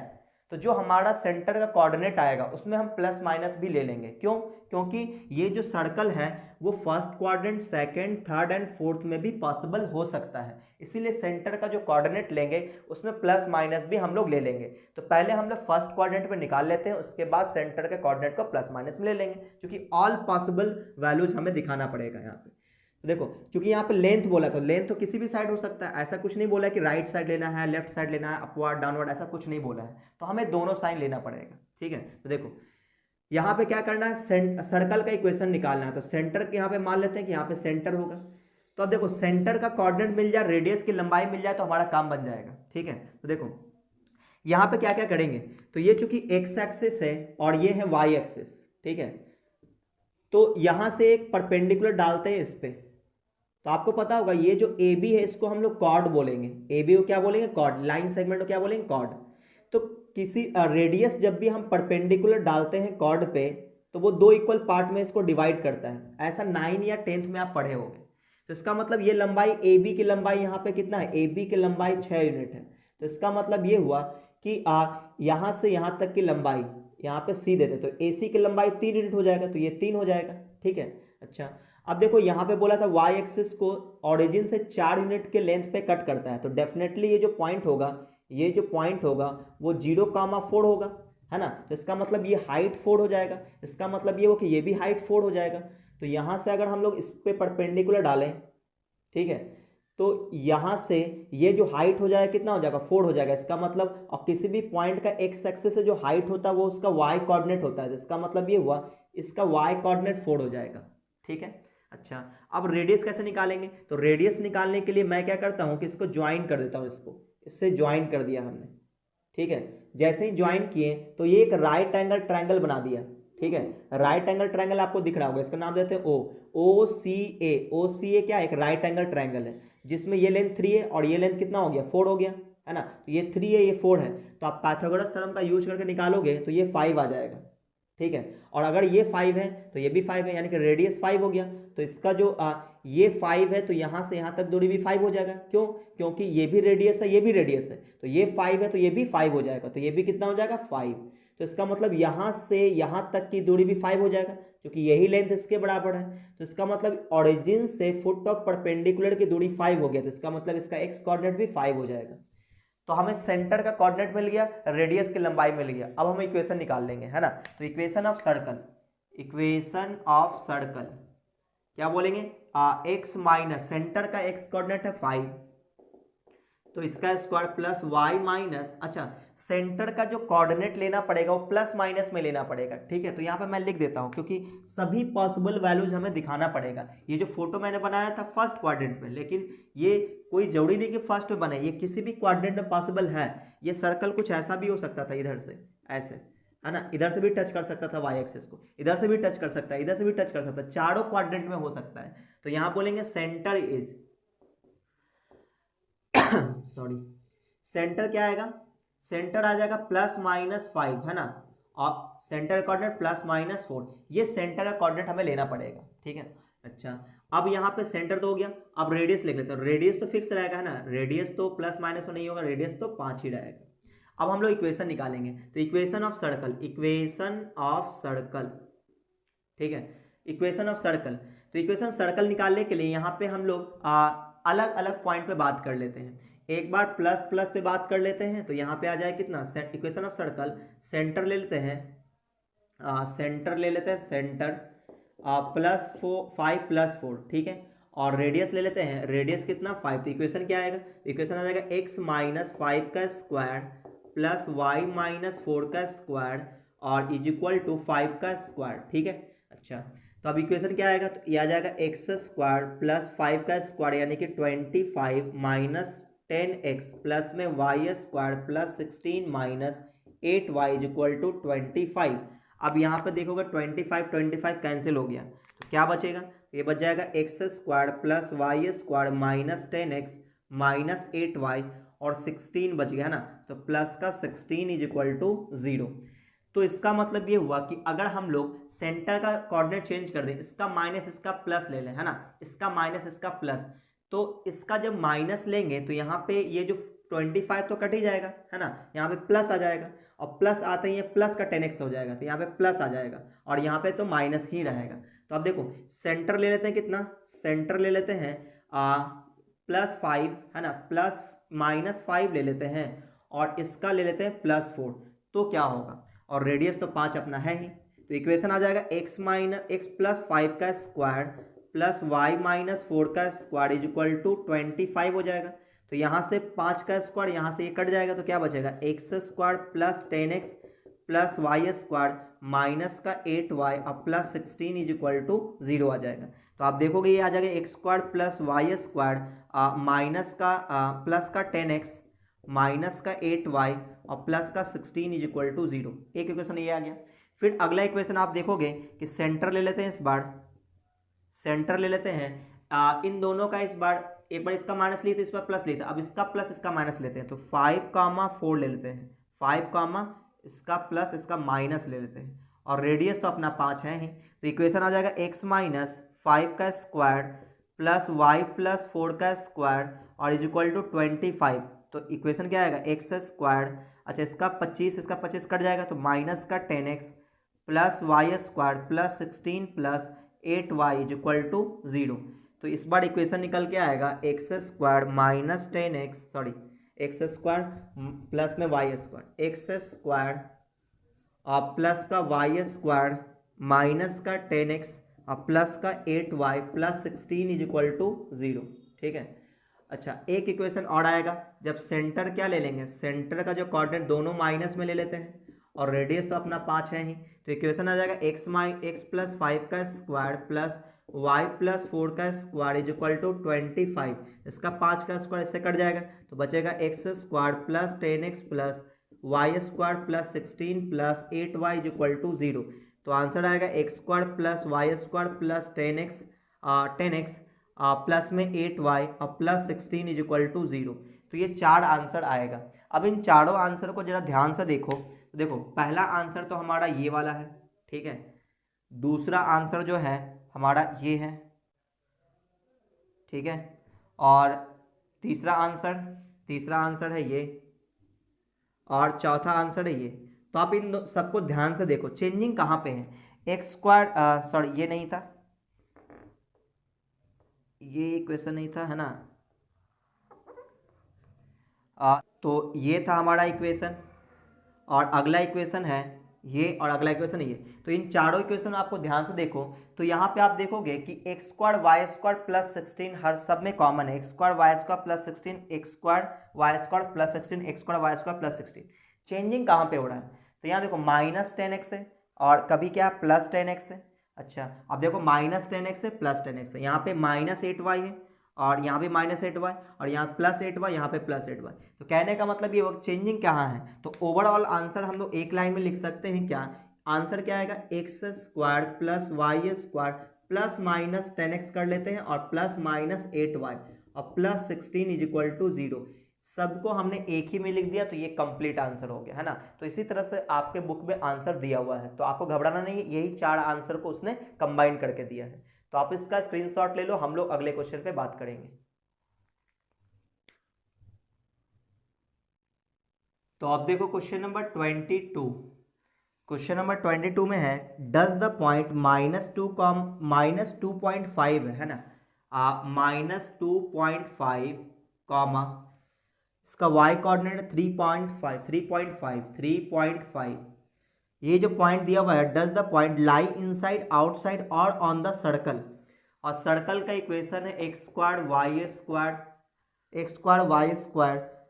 तो जो हमारा सेंटर का कोऑर्डिनेट आएगा उसमें हम प्लस माइनस भी ले लेंगे, क्यों, क्योंकि ये जो सर्कल है वो first quadrant, second, third and fourth में भी पॉसिबल हो सकता है, इसीलिए सेंटर का जो कोऑर्डिनेट लेंगे उसमें प्लस माइनस भी हम लोग ले लेंगे। तो पहले हम लोग फर्स्ट क्वाड्रेंट में निकाल लेते हैं, उसके बाद सेंटर के कोऑर्डिनेट को प्लस माइनस में ले लेंगे, क्योंकि ऑल पॉसिबल वैल्यूज हमें दिखाना पड़ेगा यहाँ पे। तो देखो क्योंकि यहाँ पे लेंथ बोला, तो लेंथ तो किसी भी साइड हो सकता है, ऐसा कुछ नहीं बोला है कि राइट साइड लेना है, लेफ्ट साइड लेना है, अपवर्ड डाउनवर्ड, ऐसा कुछ नहीं बोला है, तो हमें दोनों साइन लेना पड़ेगा, ठीक है। तो देखो यहाँ पे क्या करना है, सर्कल का इक्वेशन निकालना है, तो सेंटर यहाँ पे मान लेते हैं कि यहाँ पे सेंटर होगा। तो अब देखो सेंटर का कोऑर्डिनेट मिल जाए, रेडियस की लंबाई मिल जाए तो हमारा काम बन जाएगा, ठीक है। तो देखो यहाँ पे क्या क्या करेंगे, तो ये चूंकि एक्स एक्सिस है और ये है वाई एक्सिस, ठीक है, तो यहाँ से एक परपेंडिकुलर डालते हैं इस पे। तो आपको पता होगा ये जो ए बी है इसको हम लोग कॉर्ड बोलेंगे, ए बी को क्या बोलेंगे, कॉर्ड, लाइन सेगमेंट को क्या बोलेंगे, कॉर्ड। तो किसी रेडियस जब भी हम परपेंडिकुलर डालते हैं कॉर्ड पे तो वो 2 इक्वल पार्ट में इसको डिवाइड करता है, ऐसा 9 या 10th में आप पढ़े होंगे। तो इसका मतलब ये लंबाई ए बी की लंबाई यहाँ पे कितना है, ए बी की लंबाई 6 यूनिट है। तो इसका मतलब ये हुआ कि यहाँ से यहाँ तक की लंबाई यहाँ पे सी देते तो ए सी की लंबाई 3 यूनिट हो जाएगा, तो ये 3 हो जाएगा, ठीक है। अच्छा अब देखो यहाँ पे बोला था वाई एक्सिस को ओरिजिन से 4 यूनिट के लेंथ पे कट करता है, तो डेफिनेटली ये जो पॉइंट होगा, ये जो पॉइंट होगा वो 0,4 होगा, है ना। तो इसका मतलब ये हाइट 4 हो जाएगा, इसका मतलब ये हो कि ये भी हाइट 4 हो जाएगा। तो यहाँ से अगर हम लोग इस पे परपेंडिकुलर डालें, ठीक है, तो यहाँ से ये जो हाइट हो जाएगा कितना हो जाएगा, 4 हो जाएगा। इसका मतलब और किसी भी पॉइंट का एक्स एक्सिस से जो हाइट होता है वो उसका वाई कोऑर्डिनेट होता है, इसका मतलब ये हुआ इसका वाई कोऑर्डिनेट 4 हो जाएगा, ठीक है। अच्छा अब रेडियस कैसे निकालेंगे, तो रेडियस निकालने के लिए मैं क्या करता हूँ कि इसको ज्वाइन कर देता हूँ, इसको इससे ज्वाइन कर दिया हमने, ठीक है। जैसे ही ज्वाइन किए तो ये एक राइट एंगल ट्रायंगल बना दिया, ठीक है। राइट एंगल ट्रायंगल आपको दिख रहा होगा, इसका नाम देते हैं ओ सी ए। ओ सी ए क्या, एक राइट एंगल ट्रायंगल है जिसमें ये लेंथ 3 है और ये लेंथ कितना हो गया, 4 हो गया, है ना। तो ये 3 है, ये 4 है, तो आप पाइथागोरस थ्योरम का यूज करके निकालोगे तो ये 5 आ जाएगा, ठीक है। और अगर ये 5 है तो ये भी 5 है, यानी कि रेडियस 5 हो गया। तो इसका जो ये 5 है तो यहाँ से यहाँ तक दूरी भी 5 हो जाएगा, क्यों, क्योंकि ये भी रेडियस है, ये भी रेडियस है, तो ये 5 है तो ये भी 5 हो जाएगा, तो ये भी कितना हो जाएगा, 5। तो इसका मतलब यहाँ से यहाँ तक की दूरी भी 5 हो जाएगा, क्योंकि यही लेंथ इसके बराबर है। तो इसका मतलब ओरिजिन से फुट ऑफ परपेंडिकुलर की दूरी 5 हो गया, तो इसका मतलब इसका एक्स कोऑर्डिनेट भी 5 हो जाएगा। तो हमें सेंटर का कोऑर्डिनेट मिल गया, रेडियस की लंबाई मिल गया। अब हम इक्वेशन निकाल लेंगे, है ना। तो equation of circle, equation of circle क्या बोलेंगे, एक्स माइनस सेंटर का एक्स कोऑर्डिनेट है 5, तो इसका स्क्वायर प्लस वाई माइनस, अच्छा सेंटर का जो कोऑर्डिनेट लेना पड़ेगा वो प्लस माइनस में लेना पड़ेगा, ठीक है। तो यहाँ पे मैं लिख देता हूँ क्योंकि सभी पॉसिबल वैल्यूज हमें दिखाना पड़ेगा। ये जो फोटो मैंने बनाया था फर्स्ट क्वाड्रेंट में, लेकिन ये कोई जरूरी नहीं कि फर्स्ट में बने, ये किसी भी क्वाड्रेंट में पॉसिबल है। ये सर्कल कुछ ऐसा भी हो सकता था, इधर से ऐसे, है ना, इधर से भी टच कर सकता था वाई एक्सिस को, इधर से भी टच कर सकता है, इधर से भी टच कर सकता है, चारों क्वाड्रेंट में हो सकता है। तो यहाँ बोलेंगे सेंटर इज सॉरी, सेंटर क्या आएगा, सेंटर आ जाएगा प्लस माइनस 5, है ना। और सेंटर कोऑर्डिनेट प्लस माइनस 4, ये सेंटर का कोऑर्डिनेट हमें लेना पड़ेगा, ठीक है। अच्छा, अब यहाँ पे सेंटर तो हो गया, अब रेडियस लिख लेते हैं। रेडियस तो फिक्स रहेगा है ना, रेडियस तो प्लस माइनस तो नहीं होगा, रेडियस तो 5 ही रहेगा। अब हम लोग इक्वेशन निकालेंगे, तो equation of circle, equation of circle, ठीक है, इक्वेशन ऑफ सर्कल। तो इक्वेशन सर्कल निकालने के लिए यहाँ पे हम लोग अलग अलग पॉइंट पे बात कर लेते हैं। एक बार प्लस प्लस पे बात कर लेते हैं, तो यहाँ पे आ जाए कितना, इक्वेशन ऑफ सर्कल, सेंटर ले लेते हैं, सेंटर ले लेते हैं, सेंटर प्लस 5 + 4, ठीक है। और रेडियस ले लेते हैं, रेडियस कितना 5, तो इक्वेशन क्या आएगा, इक्वेशन आ जाएगा x - 5 का स्क्वायर प्लस y - 4 का स्क्वायर और इज इक्वल टू 5 का स्क्वायर, ठीक है। अच्छा, तो अब इक्वेशन क्या आएगा, तो ये आ जाएगा x² प्लस 5 का स्क्वायर यानी कि 25 माइनस 10x प्लस में y² plus 16 minus 8y is equal to 25। अब यहाँ पे देखोगे 25 कैंसिल हो गया, तो क्या बचेगा, ये बच जाएगा x² plus y² minus 10x minus 8y और 16 बच गया ना, तो प्लस का 16 इज इक्वल टू 0। तो इसका मतलब ये हुआ कि अगर हम लोग सेंटर का कोऑर्डिनेट चेंज कर दें, इसका माइनस इसका प्लस ले लें, है ना, इसका माइनस इसका प्लस, तो इसका जब माइनस लेंगे तो यहाँ पे ये जो 25 तो कट ही जाएगा, है ना, यहाँ पे प्लस आ जाएगा और प्लस आते ही प्लस का 10x हो जाएगा, तो यहाँ पे प्लस आ जाएगा और यहाँ पे तो माइनस ही रहेगा। तो अब देखो सेंटर ले लेते हैं, कितना सेंटर ले लेते हैं +5, है ना, प्लस -5 ले लेते हैं और इसका ले लेते हैं +4, तो क्या होगा, और रेडियस तो 5 अपना है ही, तो इक्वेशन आ जाएगा x + 5 का स्क्वायर प्लस y - 4 का स्क्वायर इज इक्वल टू 25 हो जाएगा। तो यहाँ से 5 का स्क्वायर, यहाँ से ये कट जाएगा, तो क्या बचेगा, x² plus 10x plus y² minus का 8y और प्लस 16 इज इक्वल टू 0 आ जाएगा। तो आप देखोगे ये आ जाएगा x² प्लस y² माइनस का प्लस का 10x माइनस का 8y और प्लस का 16 इज इक्वल टू 0। एक इक्वेशन ये आ गया। फिर अगला इक्वेशन आप देखोगे कि सेंटर ले लेते हैं, इस बार सेंटर ले लेते हैं, इन दोनों का इस बार, एक बार इसका माइनस लिए थे, इस बार प्लस लिए थे, अब इसका प्लस इसका माइनस लेते हैं, तो 5, 4 ले लेते हैं, 5, इसका प्लस इसका माइनस ले लेते हैं और रेडियस तो अपना 5 है ही, तो इक्वेशन आ जाएगा x - 5 का स्क्वायर प्लस y + 4 का स्क्वायर और इज इक्वल टू 25। तो इक्वेशन क्या आएगा, x², अच्छा इसका 25 कट जाएगा, तो माइनस का 10x plus y² plus 16 plus 8y is equal to 0। तो इस बार इक्वेशन निकल के आएगा x² minus 10x, sorry x² plus में y², x² प्लस का y² माइनस का 10x और प्लस का 8y plus 16 is equal to 0, ठीक है। अच्छा, एक इक्वेशन और आएगा जब सेंटर क्या ले लेंगे, सेंटर का जो कोऑर्डिनेट दोनों माइनस में ले लेते हैं और रेडियस तो अपना 5 है ही, तो इक्वेशन आ जाएगा x + 5 का स्क्वायर प्लस y + 4 का स्क्वायर इज इक्वल टू 25। इसका 5 का स्क्वायर इससे कट जाएगा, तो बचेगा x² plus 10x plus y² plus 16 plus 8y is equal to 0। तो आंसर आएगा x² plus y² plus 10x plus में 8y और प्लस 16 इज इक्वल टू 0। तो ये 4 आंसर आएगा। अब इन चारों आंसर को जरा ध्यान से देखो, तो देखो पहला आंसर तो हमारा ये वाला है, ठीक है, दूसरा आंसर जो है हमारा ये है, ठीक है, और तीसरा आंसर है ये, और चौथा आंसर है ये। तो आप इन सबको ध्यान से देखो, चेंजिंग कहाँ पे है, x², सॉरी ये नहीं था, ये क्वेश्चन नहीं था, है ना, तो ये था हमारा इक्वेशन और अगला इक्वेशन है ये और अगला इक्वेशन है ये। तो इन चारों इक्वेशन आपको ध्यान से देखो, तो यहाँ पे आप देखोगे कि x² y² प्लस 16 हर सब में कॉमन है, x² y² plus 16, x² y² plus 16, x² y² plus 16। Changing कहाँ पे हो रहा है, तो यहाँ देखो -10x है और कभी क्या प्लस 10x है। अच्छा, अब देखो -10x है प्लस 10x है, यहाँ पे -8y है और यहाँ पे -8y और यहाँ +8y, यहाँ पे +8y। तो कहने का मतलब ये होगा चेंजिंग कहाँ है, तो ओवरऑल आंसर हम लोग एक लाइन में लिख सकते हैं, क्या आंसर क्या आएगा, x² plus y² plus -10x कर लेते हैं और प्लस -8y और प्लस 16 इज इक्वल टू 0। सबको हमने एक ही में लिख दिया तो ये कंप्लीट आंसर हो गया, है ना। तो इसी तरह से आपके बुक में आंसर दिया हुआ है, तो आपको घबराना नहीं है, यही 4 आंसर को उसने कंबाइन करके दिया है। तो आप इसका स्क्रीनशॉट ले लो, हम लोग अगले क्वेश्चन पे बात करेंगे। तो आप देखो क्वेश्चन नंबर 22। क्वेश्चन नंबर 22 में है डज द पॉइंट -2.5 है ना, -2.5 कॉमा इसका y कोऑर्डिनेट 3.5 ये जो पॉइंट दिया हुआ है, does the point lie inside outside और ऑन द सर्कल, और सर्कल का इक्वेशन है x²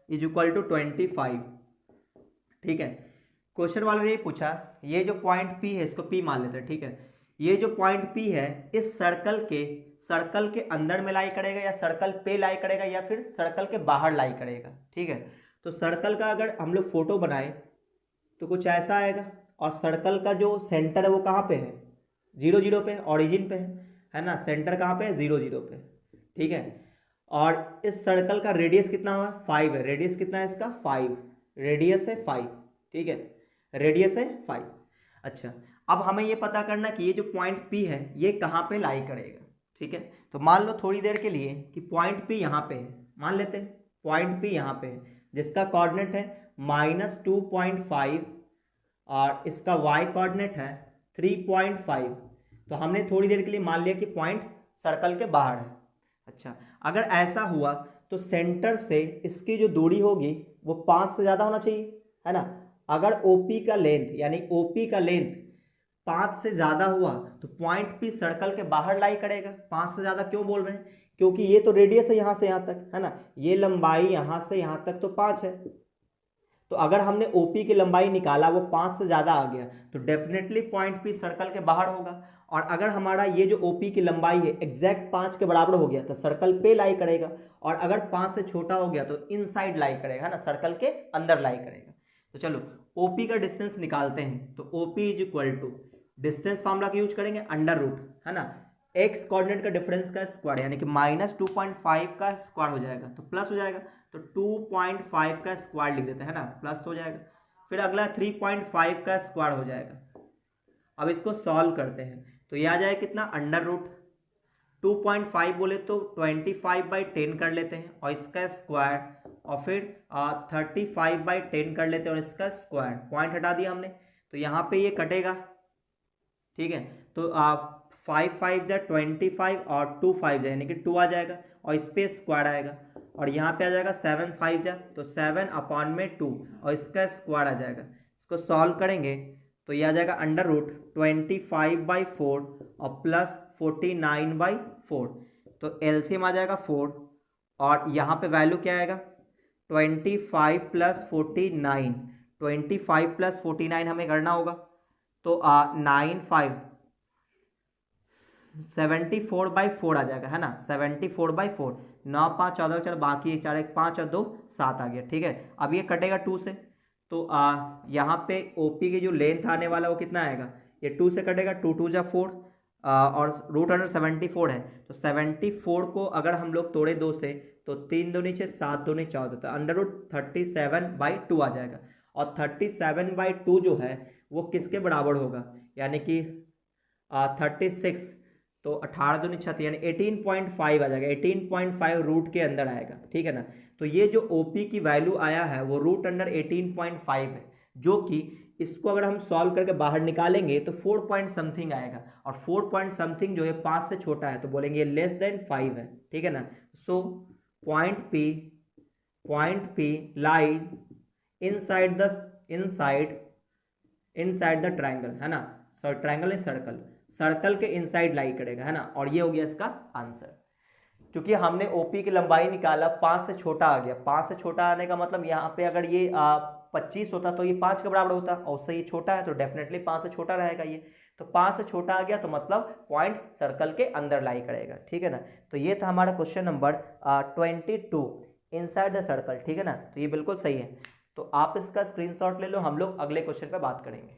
इज इक्वल टू 25। ठीक है, क्वेश्चन वाले ने पूछा ये जो पॉइंट P है इसको P मान लेते हैं, ठीक है। ये जो पॉइंट P है इस सर्कल के अंदर में लाई करेगा या सर्कल पे लाई करेगा या फिर सर्कल के बाहर लाई करेगा, ठीक है। तो सर्कल का अगर हम लोग फोटो बनाए तो कुछ ऐसा आएगा, और सर्कल का जो सेंटर है वो कहाँ पे है, 0 0 पे, ऑरिजिन पे है ना। सेंटर कहाँ पे है, 0 0 पे, ठीक है। और इस सर्कल का रेडियस कितना हुआ, 5 है। रेडियस कितना है इसका, 5, रेडियस है 5, ठीक है, रेडियस है 5। अच्छा, अब हमें ये पता करना कि ये जो पॉइंट P है ये कहाँ पे लाई करेगा, ठीक है। तो मान लो थोड़ी देर के लिए कि पॉइंट P यहाँ पे है, मान लेते हैं पॉइंट P यहाँ पे है जिसका कोऑर्डिनेट है -2.5 और इसका y कोऑर्डिनेट है 3.5। तो हमने थोड़ी देर के लिए मान लिया कि पॉइंट सर्कल के बाहर है। अच्छा, अगर ऐसा हुआ तो सेंटर से इसकी जो दूरी होगी वो 5 से ज़्यादा होना चाहिए, है ना। अगर OP का लेंथ यानी OP का लेंथ 5 से ज़्यादा हुआ तो पॉइंट P सर्कल के बाहर लाई करेगा। 5 से ज़्यादा क्यों बोल रहे हैं, क्योंकि ये तो रेडियस है यहाँ से यहाँ तक, है ना। ये लंबाई यहाँ से यहाँ तक तो 5 है, तो अगर हमने OP की लंबाई निकाला वो 5 से ज़्यादा आ गया तो डेफिनेटली पॉइंट P सर्कल के बाहर होगा। और अगर हमारा ये जो OP की लंबाई है एग्जैक्ट 5 के बराबर हो गया तो सर्कल पे लाई करेगा, और अगर 5 से छोटा हो गया तो इनसाइड लाई करेगा, है ना, सर्कल के अंदर लाई करेगा। तो चलो OP का डिस्टेंस निकालते हैं। तो OP is equal to distance formula का यूज करेंगे अंडर रूट, है ना, x कोऑर्डिनेट का डिफरेंस का स्क्वायर यानी कि -2.5 का स्क्वायर हो जाएगा तो प्लस हो जाएगा, तो 2.5 का स्क्वायर लिख देते हैं, है ना, प्लस हो जाएगा। फिर अगला 3.5 का स्क्वायर हो जाएगा। अब इसको सॉल्व करते हैं तो ये आ जाए कितना, अंडर रूट 2.5 बोले तो 25/10 कर लेते हैं और इसका स्क्वायर, और फिर 35/10 कर लेते हैं और इसका स्क्वायर। पॉइंट हटा दिया हमने तो यहाँ पे ये कटेगा, ठीक है। तो 5 5 जा 25 और 2 5 जा यानी कि 2 आ जाएगा और इस पर स्क्वायर आएगा, और यहाँ पे आ जाएगा 7 5 जा तो 7/2 और इसका स्क्वायर आ जाएगा। इसको सॉल्व करेंगे तो ये आ जाएगा अंडर रूट 25/4 और प्लस 49/4, तो एलसीएम आ जाएगा 4, और यहाँ पे वैल्यू क्या आएगा 25 + 49, 25 + 49 हमें करना होगा तो 74/4 आ जाएगा, है ना, 74/4। 9 5 14 चलो बाकी 4 1 5 और 2 7 आ गया, ठीक है। अब ये कटेगा 2 से तो यहाँ पे OP की जो लेंथ आने वाला वो कितना आएगा, ये 2 से कटेगा, 2 2 जा 4 और √74 है तो 74 को अगर हम लोग तोड़े 2 से तो 3 दूनी 6 7 दूनी 14 तो √37/2 आ जाएगा। और 37/2 जो है वो किसके बराबर होगा, यानी कि 36, तो 18 दूनी 36 यानी 18.5 आ जाएगा। 18.5 रूट के अंदर आएगा, ठीक है ना। तो ये जो OP की वैल्यू आया है वो √18.5 है, जो कि इसको अगर हम सॉल्व करके बाहर निकालेंगे तो 4 पॉइंट समथिंग आएगा, और 4 पॉइंट समथिंग जो है 5 से छोटा है तो बोलेंगे लेस देन 5 है, ठीक है ना। So point P lies inside the triangle, है ना। सो ट्राइंगल इज सर्कल के इनसाइड लाई करेगा, है ना, और ये हो गया इसका आंसर। क्योंकि हमने OP की लंबाई निकाला 5 से छोटा आ गया, 5 से छोटा आने का मतलब यहाँ पे अगर ये 25 होता तो ये 5 के बराबर होता, और उससे ये छोटा है तो डेफिनेटली 5 से छोटा रहेगा ये, तो 5 से छोटा आ गया तो मतलब पॉइंट सर्कल के अंदर लाई करेगा, ठीक है ना। तो ये था हमारा question number 22 inside the circle, ठीक है ना। तो ये बिल्कुल सही है, तो आप इसका स्क्रीनशॉट ले लो, हम लोग अगले क्वेश्चन पर बात करेंगे।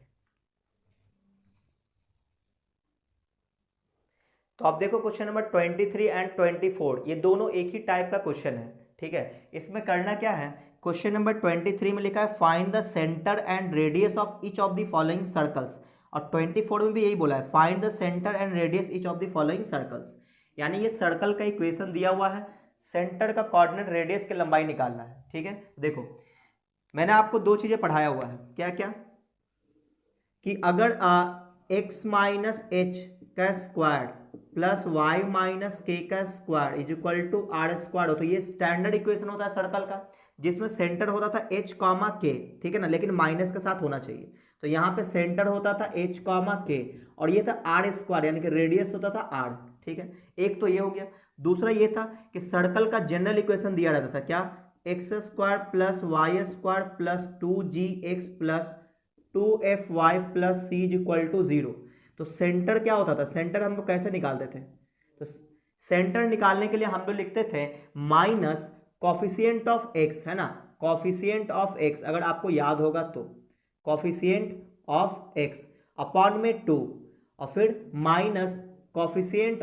तो आप देखो क्वेश्चन नंबर 23 एंड 24 ये दोनों एक ही टाइप का क्वेश्चन है, ठीक है। इसमें करना क्या है, क्वेश्चन नंबर 23 में लिखा है find the centre and radius of each of the following circles, और 24 में भी यही बोला है find the centre and radius each of the following circles. यानी ये सर्कल का इक्वेशन दिया हुआ है, सेंटर का कोऑर्डिनेट रेडियस की लंबाई निकालना है। ठीक है, देखो मैंने आपको दो चीजें पढ़ाया हुआ है, क्या क्या, कि अगर x माइनस एच का square plus y minus k का square is equal to r square हो, तो ये स्टैंडर्ड इक्वेशन होता है सर्कल का, जिसमें सेंटर होता था h कॉमा के, ठीक है ना, लेकिन माइनस के साथ होना चाहिए। तो यहाँ पे सेंटर होता था h कॉमा के और ये था आर स्क्वायर, यानी कि रेडियस होता था r। ठीक है, एक तो ये हो गया। दूसरा ये था कि सर्कल का जनरल इक्वेशन दिया रहता था, क्या, x square plus Y square plus 2gx plus 2fy plus c is equal to 0। तो सेंटर क्या होता था, सेंटर हम लोग कैसे निकालते थे, तो सेंटर निकालने के लिए हम लोग लिखते थे माइनस कॉफिशिएंट ऑफ एक्स, है ना, कॉफिशिएंट ऑफ एक्स, अगर आपको याद होगा तो कॉफिशिएंट ऑफ एक्स अपॉन में 2, और फिर minus coefficient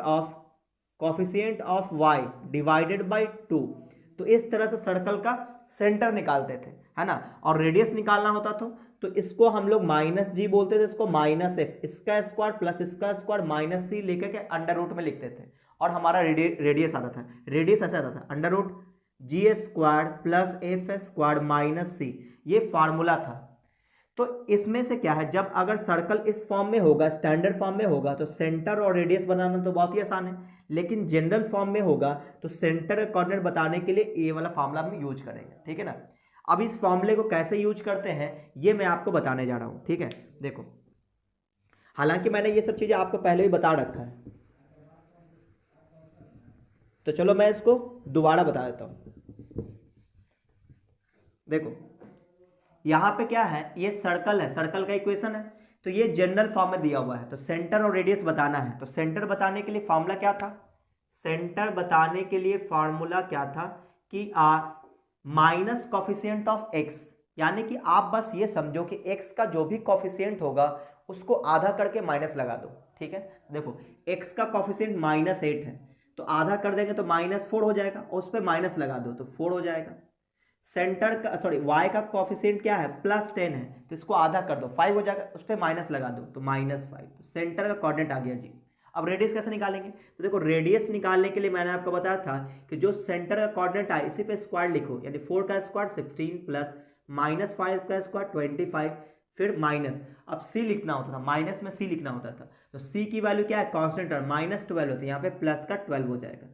of y divided by 2। तो इस तरह से सर्कल का सेंटर निकालते थे, है ना। और रेडियस निकालना होता तो इसको हम लोग माइनस जी बोलते थे, इसको माइनस एफ, इसका स्क्वायर प्लस इसका स्क्वायर माइनस सी लेकर के अंडर रूट में लिखते थे, और हमारा रेडियस आता था, रेडियस ऐसे आता था under root g square plus f square minus c, ये फार्मूला था। तो इसमें से क्या है, जब अगर सर्कल इस फॉर्म में होगा, स्टैंडर्ड फॉर्म में होगा, तो सेंटर और रेडियस बनाना तो बहुत ही आसान है, लेकिन जनरल फॉर्म में होगा तो सेंटर का कोऑर्डिनेट बताने के लिए ये वाला फार्मूला हम यूज करेंगे। ठीक है ना। अब इस फॉर्मूले को कैसे यूज करते हैं ये मैं आपको बताने जा रहा हूं। ठीक है, देखो हालांकि मैंने ये सब चीजें आपको पहले भी बता रखा है, तो चलो मैं इसको दोबारा बता देता हूं। देखो यहां पे क्या है, ये सर्कल है, सर्कल का इक्वेशन है, तो ये जनरल फॉर्म में दिया हुआ है, तो सेंटर और रेडियस बताना है। तो सेंटर बताने के लिए फॉर्मूला क्या था, सेंटर बताने के लिए फॉर्मूला क्या था कि माइनस कॉफिशिएंट ऑफ एक्स, यानी कि आप बस ये समझो कि एक्स का जो भी कॉफिशिएंट होगा उसको आधा करके माइनस लगा दो। ठीक है, देखो एक्स का कॉफिशिएंट -8 है, तो आधा कर देंगे तो -4 हो जाएगा, और उस पर माइनस लगा दो तो 4 हो जाएगा। सेंटर का सॉरी वाई का कॉफिशिएंट क्या है, +10 है, तो इसको आधा कर दो 5 हो जाएगा, उस पर माइनस लगा दो तो -5। तो सेंटर का कोऑर्डिनेट आ गया जी। अब रेडियस कैसे निकालेंगे, तो देखो रेडियस निकालने के लिए मैंने आपको बताया था कि जो सेंटर का कोऑर्डिनेट है इसी पे स्क्वायर लिखो, यानी 4 का स्क्वायर 16 प्लस -5 का स्क्वायर 25, फिर माइनस, अब सी लिखना होता था, माइनस में सी लिखना होता था, तो सी की वैल्यू क्या है, कांस्टेंट टर्म -12 होती है, यहाँ पे प्लस का 12 हो जाएगा,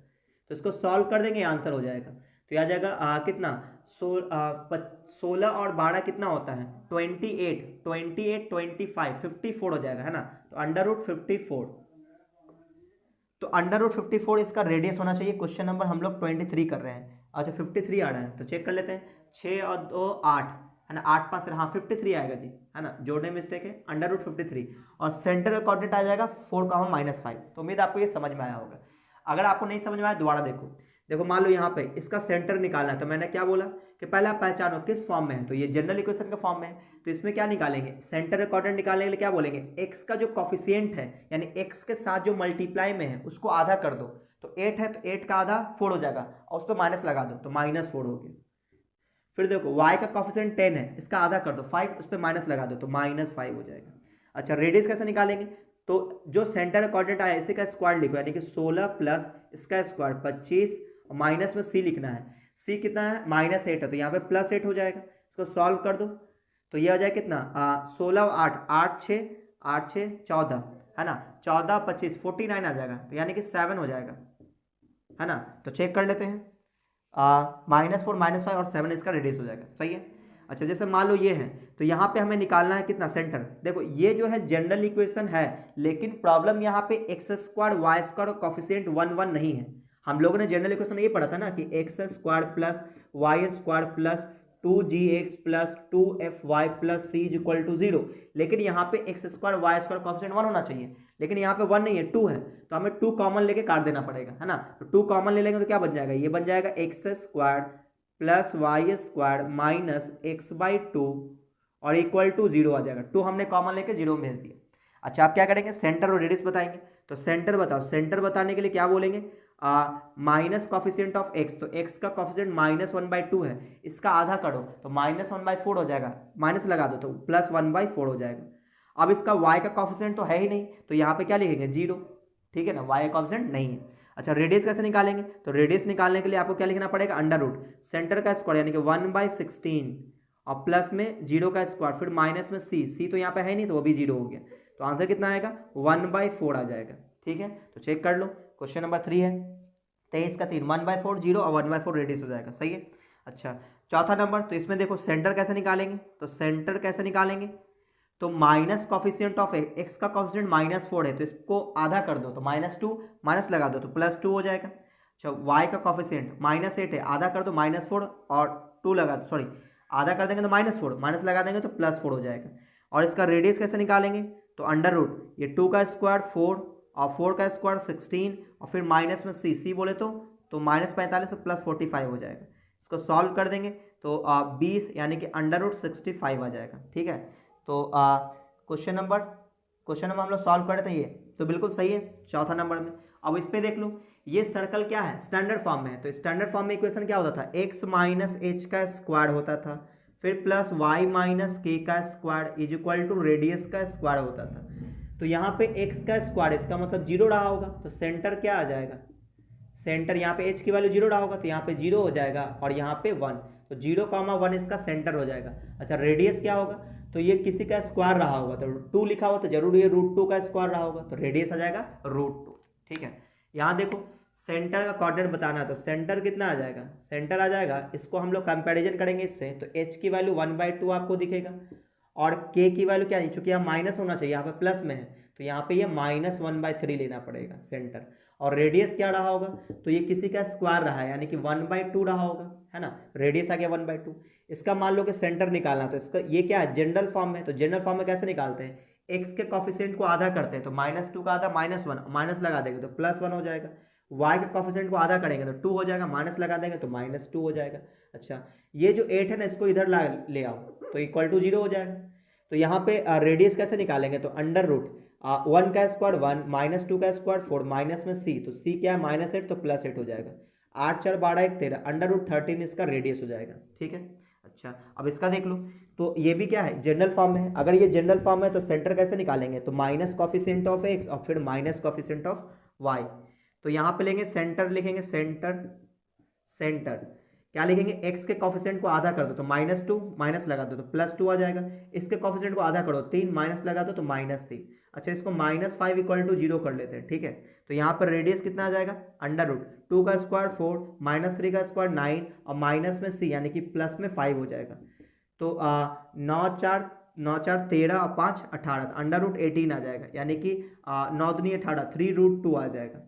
तो इसको सॉल्व कर देंगे आंसर हो जाएगा। तो आ जाएगा कितना 16 और 12 कितना होता है 28, 25 54 हो जाएगा, है ना। तो अंडर रूट 54, तो अंडर रूट 54 इसका रेडियस होना चाहिए। क्वेश्चन नंबर हम लोग 23 कर रहे हैं, अच्छा 53 आ रहा है, तो चेक कर लेते हैं, 6 और 2 8, है ना, 8 5 हाँ 53 आएगा जी, है ना, जोड़ने में मिस्टेक है, अंडर रूट 53, और सेंटर का कोऑर्डिनेट आ जाएगा 4 -5। तो उम्मीद आपको ये समझ में आया होगा। अगर आपको नहीं समझ में आया दोबारा देखो, देखो मान लो यहाँ पे इसका सेंटर निकालना है, तो मैंने क्या बोला कि पहले आप पहचानो किस फॉर्म में है, तो ये जनरल इक्वेशन के फॉर्म में है, तो इसमें क्या निकालेंगे, सेंटर का कोऑर्डिनेट निकालने के लिए क्या बोलेंगे, एक्स का जो कॉफिशिएंट है यानी एक्स के साथ जो मल्टीप्लाई में है उसको आधा कर दो, तो 8 है तो 8 का आधा 4 हो जाएगा, और उस पर माइनस लगा दो तो -4 हो गया। फिर देखो y का कॉफिशिएंट 10 है, इसका आधा कर दो 5, उस पर माइनस लगा दो तो -5 हो जाएगा। अच्छा रेडियस कैसे निकालेंगे, तो जो सेंटर का कोऑर्डिनेट आया इसी का स्क्वायर लिखो, यानी कि 16 प्लस इसका स्क्वायर 25, और माइनस में सी लिखना है, सी कितना है -8 है, तो यहाँ पे +8 हो जाएगा, इसको सॉल्व कर दो तो ये आ जाए कितना 16 8 8 6 8 6 14, है ना, 14 25 49 आ जाएगा, तो यानी कि 7 हो जाएगा, है ना। तो चेक कर लेते हैं, -4 -5 और 7 इसका रेडियस हो जाएगा, सही है। अच्छा जैसे मान लो ये है, तो यहाँ पे हमें निकालना है कितना सेंटर, देखो ये जो है जनरल इक्वेशन है, लेकिन प्रॉब्लम यहाँ पे x स्क्वायर वाई स्क्वायर और कॉफिशिएंट 1 1 नहीं है। हम लोगों ने जनरल इक्वेशन ये पढ़ा था ना कि x square plus Y square plus 2gx plus 2fy plus c is equal to 0, लेकिन यहाँ पे x square Y square coefficient 1 होना चाहिए, लेकिन यहाँ पे 1 नहीं है 2 है, तो हमें 2 कॉमन लेके काट देना पड़ेगा, है ना। तो 2 कॉमन ले लेंगे तो क्या बन जाएगा, ये बन जाएगा x square plus Y square minus x by 2 और इक्वल टू 0 आ जाएगा, 2 हमने कॉमन लेके 0 में भेज दिया। अच्छा आप क्या करेंगे, सेंटर और रेडियस बताएंगे, तो सेंटर बताओ, सेंटर बताने के लिए क्या बोलेंगे, माइनस कॉफिशिएंट ऑफ एक्स, तो एक्स का कॉफिशिएंट -1/2 है, इसका आधा करो तो -1/4 हो जाएगा, माइनस लगा दो तो +1/4 हो जाएगा। अब इसका y का कॉफिशिएंट तो है ही नहीं, तो यहाँ पे क्या लिखेंगे 0, ठीक है ना, y का कॉफिशिएंट नहीं है। अच्छा रेडियस कैसे निकालेंगे, तो रेडियस निकालने के लिए आपको क्या लिखना पड़ेगा, अंडर रूट सेंटर का स्क्वायर यानी कि 1/16 और प्लस में 0 का स्क्वायर, फिर माइनस में c तो यहाँ पे है नहीं तो वो भी 0 हो गया, तो आंसर कितना आएगा 1/4 आ जाएगा। ठीक है, तो चेक कर लो, क्वेश्चन नंबर 3 है 23 का 3 1/4 0 और 1/4 रेडियस हो जाएगा, सही है। अच्छा चौथा नंबर, तो इसमें देखो सेंटर कैसे निकालेंगे, तो सेंटर कैसे निकालेंगे, तो माइनस कॉफिशिएंट ऑफ एक्स का कॉफिशिएंट -4 है, तो इसको आधा कर दो तो -2 माइनस लगा दो तो +2 हो जाएगा। अच्छा वाई का कॉफिशिएंट -8 है, आधा कर दो -4 और 2 लगा दो, सॉरी आधा कर देंगे तो -4 माइनस लगा देंगे तो +4 हो जाएगा। और इसका रेडियस कैसे निकालेंगे, तो अंडर रूट ये 2 का स्क्वायर 4 और 4 का स्क्वायर 16 और फिर माइनस में c बोले तो -45 तो +45 हो जाएगा। इसको सॉल्व कर देंगे तो 20 यानी कि अंडर रूट 65 आ जाएगा। ठीक है, तो क्वेश्चन नंबर हम लोग सॉल्व कर रहे थे ये, तो बिल्कुल सही है चौथा नंबर में। अब इस पे देख लो, ये सर्कल क्या है, स्टैंडर्ड फॉर्म में है, तो स्टैंडर्ड फॉर्म में इक्वेशन क्या होता था, x माइनस एच का स्क्वायर होता था, फिर प्लस वाई माइनस के का square is equal to radius का स्क्वायर होता था। तो यहाँ पे x का स्क्वायर, इसका मतलब 0 रहा होगा, तो सेंटर क्या आ जाएगा, सेंटर यहाँ पे h की वैल्यू 0 रहा होगा तो यहाँ पे 0 हो जाएगा और यहाँ पे 1, तो 0,1 इसका सेंटर हो जाएगा। अच्छा रेडियस क्या होगा, तो ये किसी का स्क्वायर रहा होगा तो 2 लिखा हुआ तो जरूर ये √2 का स्क्वायर रहा होगा, तो रेडियस आ जाएगा √2। ठीक है, यहाँ देखो सेंटर का कोऑर्डिनेट बताना है, तो सेंटर कितना आ जाएगा, सेंटर आ जाएगा, इसको हम लोग कंपैरिजन करेंगे इससे, तो h की वैल्यू 1/2 आपको दिखेगा और k की वैल्यू क्या है, चूंकि यहाँ माइनस होना चाहिए, यहाँ पे प्लस में है तो यहाँ पे ये -1/3 लेना पड़ेगा सेंटर। और रेडियस क्या रहा होगा, तो ये किसी का स्क्वायर रहा है यानी कि 1/2 रहा होगा, है ना, रेडियस आ गया 1/2। इसका मान लो कि सेंटर निकालना, तो इसका ये क्या है जनरल फॉर्म में, तो जनरल फॉर्म में कैसे निकालते हैं, एक्स के कॉफिशिएंट को आधा करते हैं तो -2 का आधा -1 माइनस लगा देंगे तो +1 हो जाएगा, y के कॉफिशिएंट को आधा करेंगे तो 2 हो जाएगा, माइनस लगा देंगे तो -2 हो जाएगा। अच्छा ये जो 8 है ना इसको इधर ले आओ तो इक्वल टू 0 हो जाएगा। तो यहाँ पे रेडियस कैसे निकालेंगे, तो अंडर रूट 1 का स्क्वायर 1 -2 का स्क्वायर 4 माइनस में c, तो c क्या है -8 तो +8 हो जाएगा, 8 4 12 1 13 अंडर रूट 13 इसका रेडियस हो जाएगा। ठीक है, अच्छा अब इसका देख लो, तो ये भी क्या है जनरल फॉर्म में है, अगर ये जनरल फॉर्म है तो सेंटर कैसे निकालेंगे, तो माइनस कॉफिशिएंट ऑफ एक्स और फिर माइनस कॉफिशिएंट ऑफ वाई, तो यहाँ पे लेंगे सेंटर, लिखेंगे सेंटर क्या लिखेंगे, x के कॉफिशिएंट को आधा कर दो तो -2 माइनस लगा दो तो +2 आ जाएगा, इसके कॉफिशिएंट को आधा करो 3 माइनस लगा दो तो -3। अच्छा इसको -5 इक्वल टू 0 कर लेते हैं। ठीक है, तो यहाँ पर रेडियस कितना आ जाएगा, अंडर रूट 2 का स्क्वायर 4 -3 का स्क्वायर 9 और माइनस में c यानी कि प्लस में 5 हो जाएगा, तो 9 4 13 और 5 18 अंडर रूट 18 आ जाएगा, यानी कि 9 दूनी 18 3√2 आ जाएगा।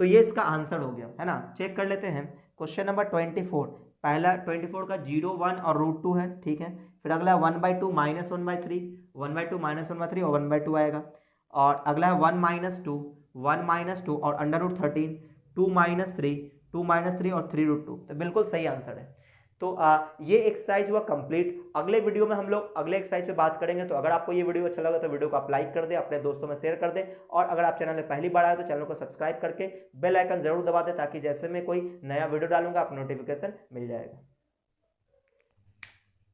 तो ये इसका आंसर हो गया, है ना। चेक कर लेते हैं क्वेश्चन नंबर 24, पहला 24 का 0 1 और √2 है, ठीक है, फिर अगला 1/2 -1/3 1/2 -1/3 और 1/2 आएगा, और अगला है 1 - 2 और अंडर रूट 13 2 - 3 2 - 3 और 3√2, तो बिल्कुल सही आंसर है। तो ये एक्सरसाइज हुआ कंप्लीट। अगले वीडियो में हम लोग अगले एक्सरसाइज पे बात करेंगे, तो अगर आपको ये वीडियो अच्छा लगा तो वीडियो को आप लाइक कर दें, अपने दोस्तों में शेयर कर दें, और अगर आप चैनल में पहली बार आए तो चैनल को सब्सक्राइब करके बेल आइकन जरूर दबा दें, ताकि जैसे मैं कोई नया वीडियो डालूंगा आपको नोटिफिकेशन मिल जाएगा।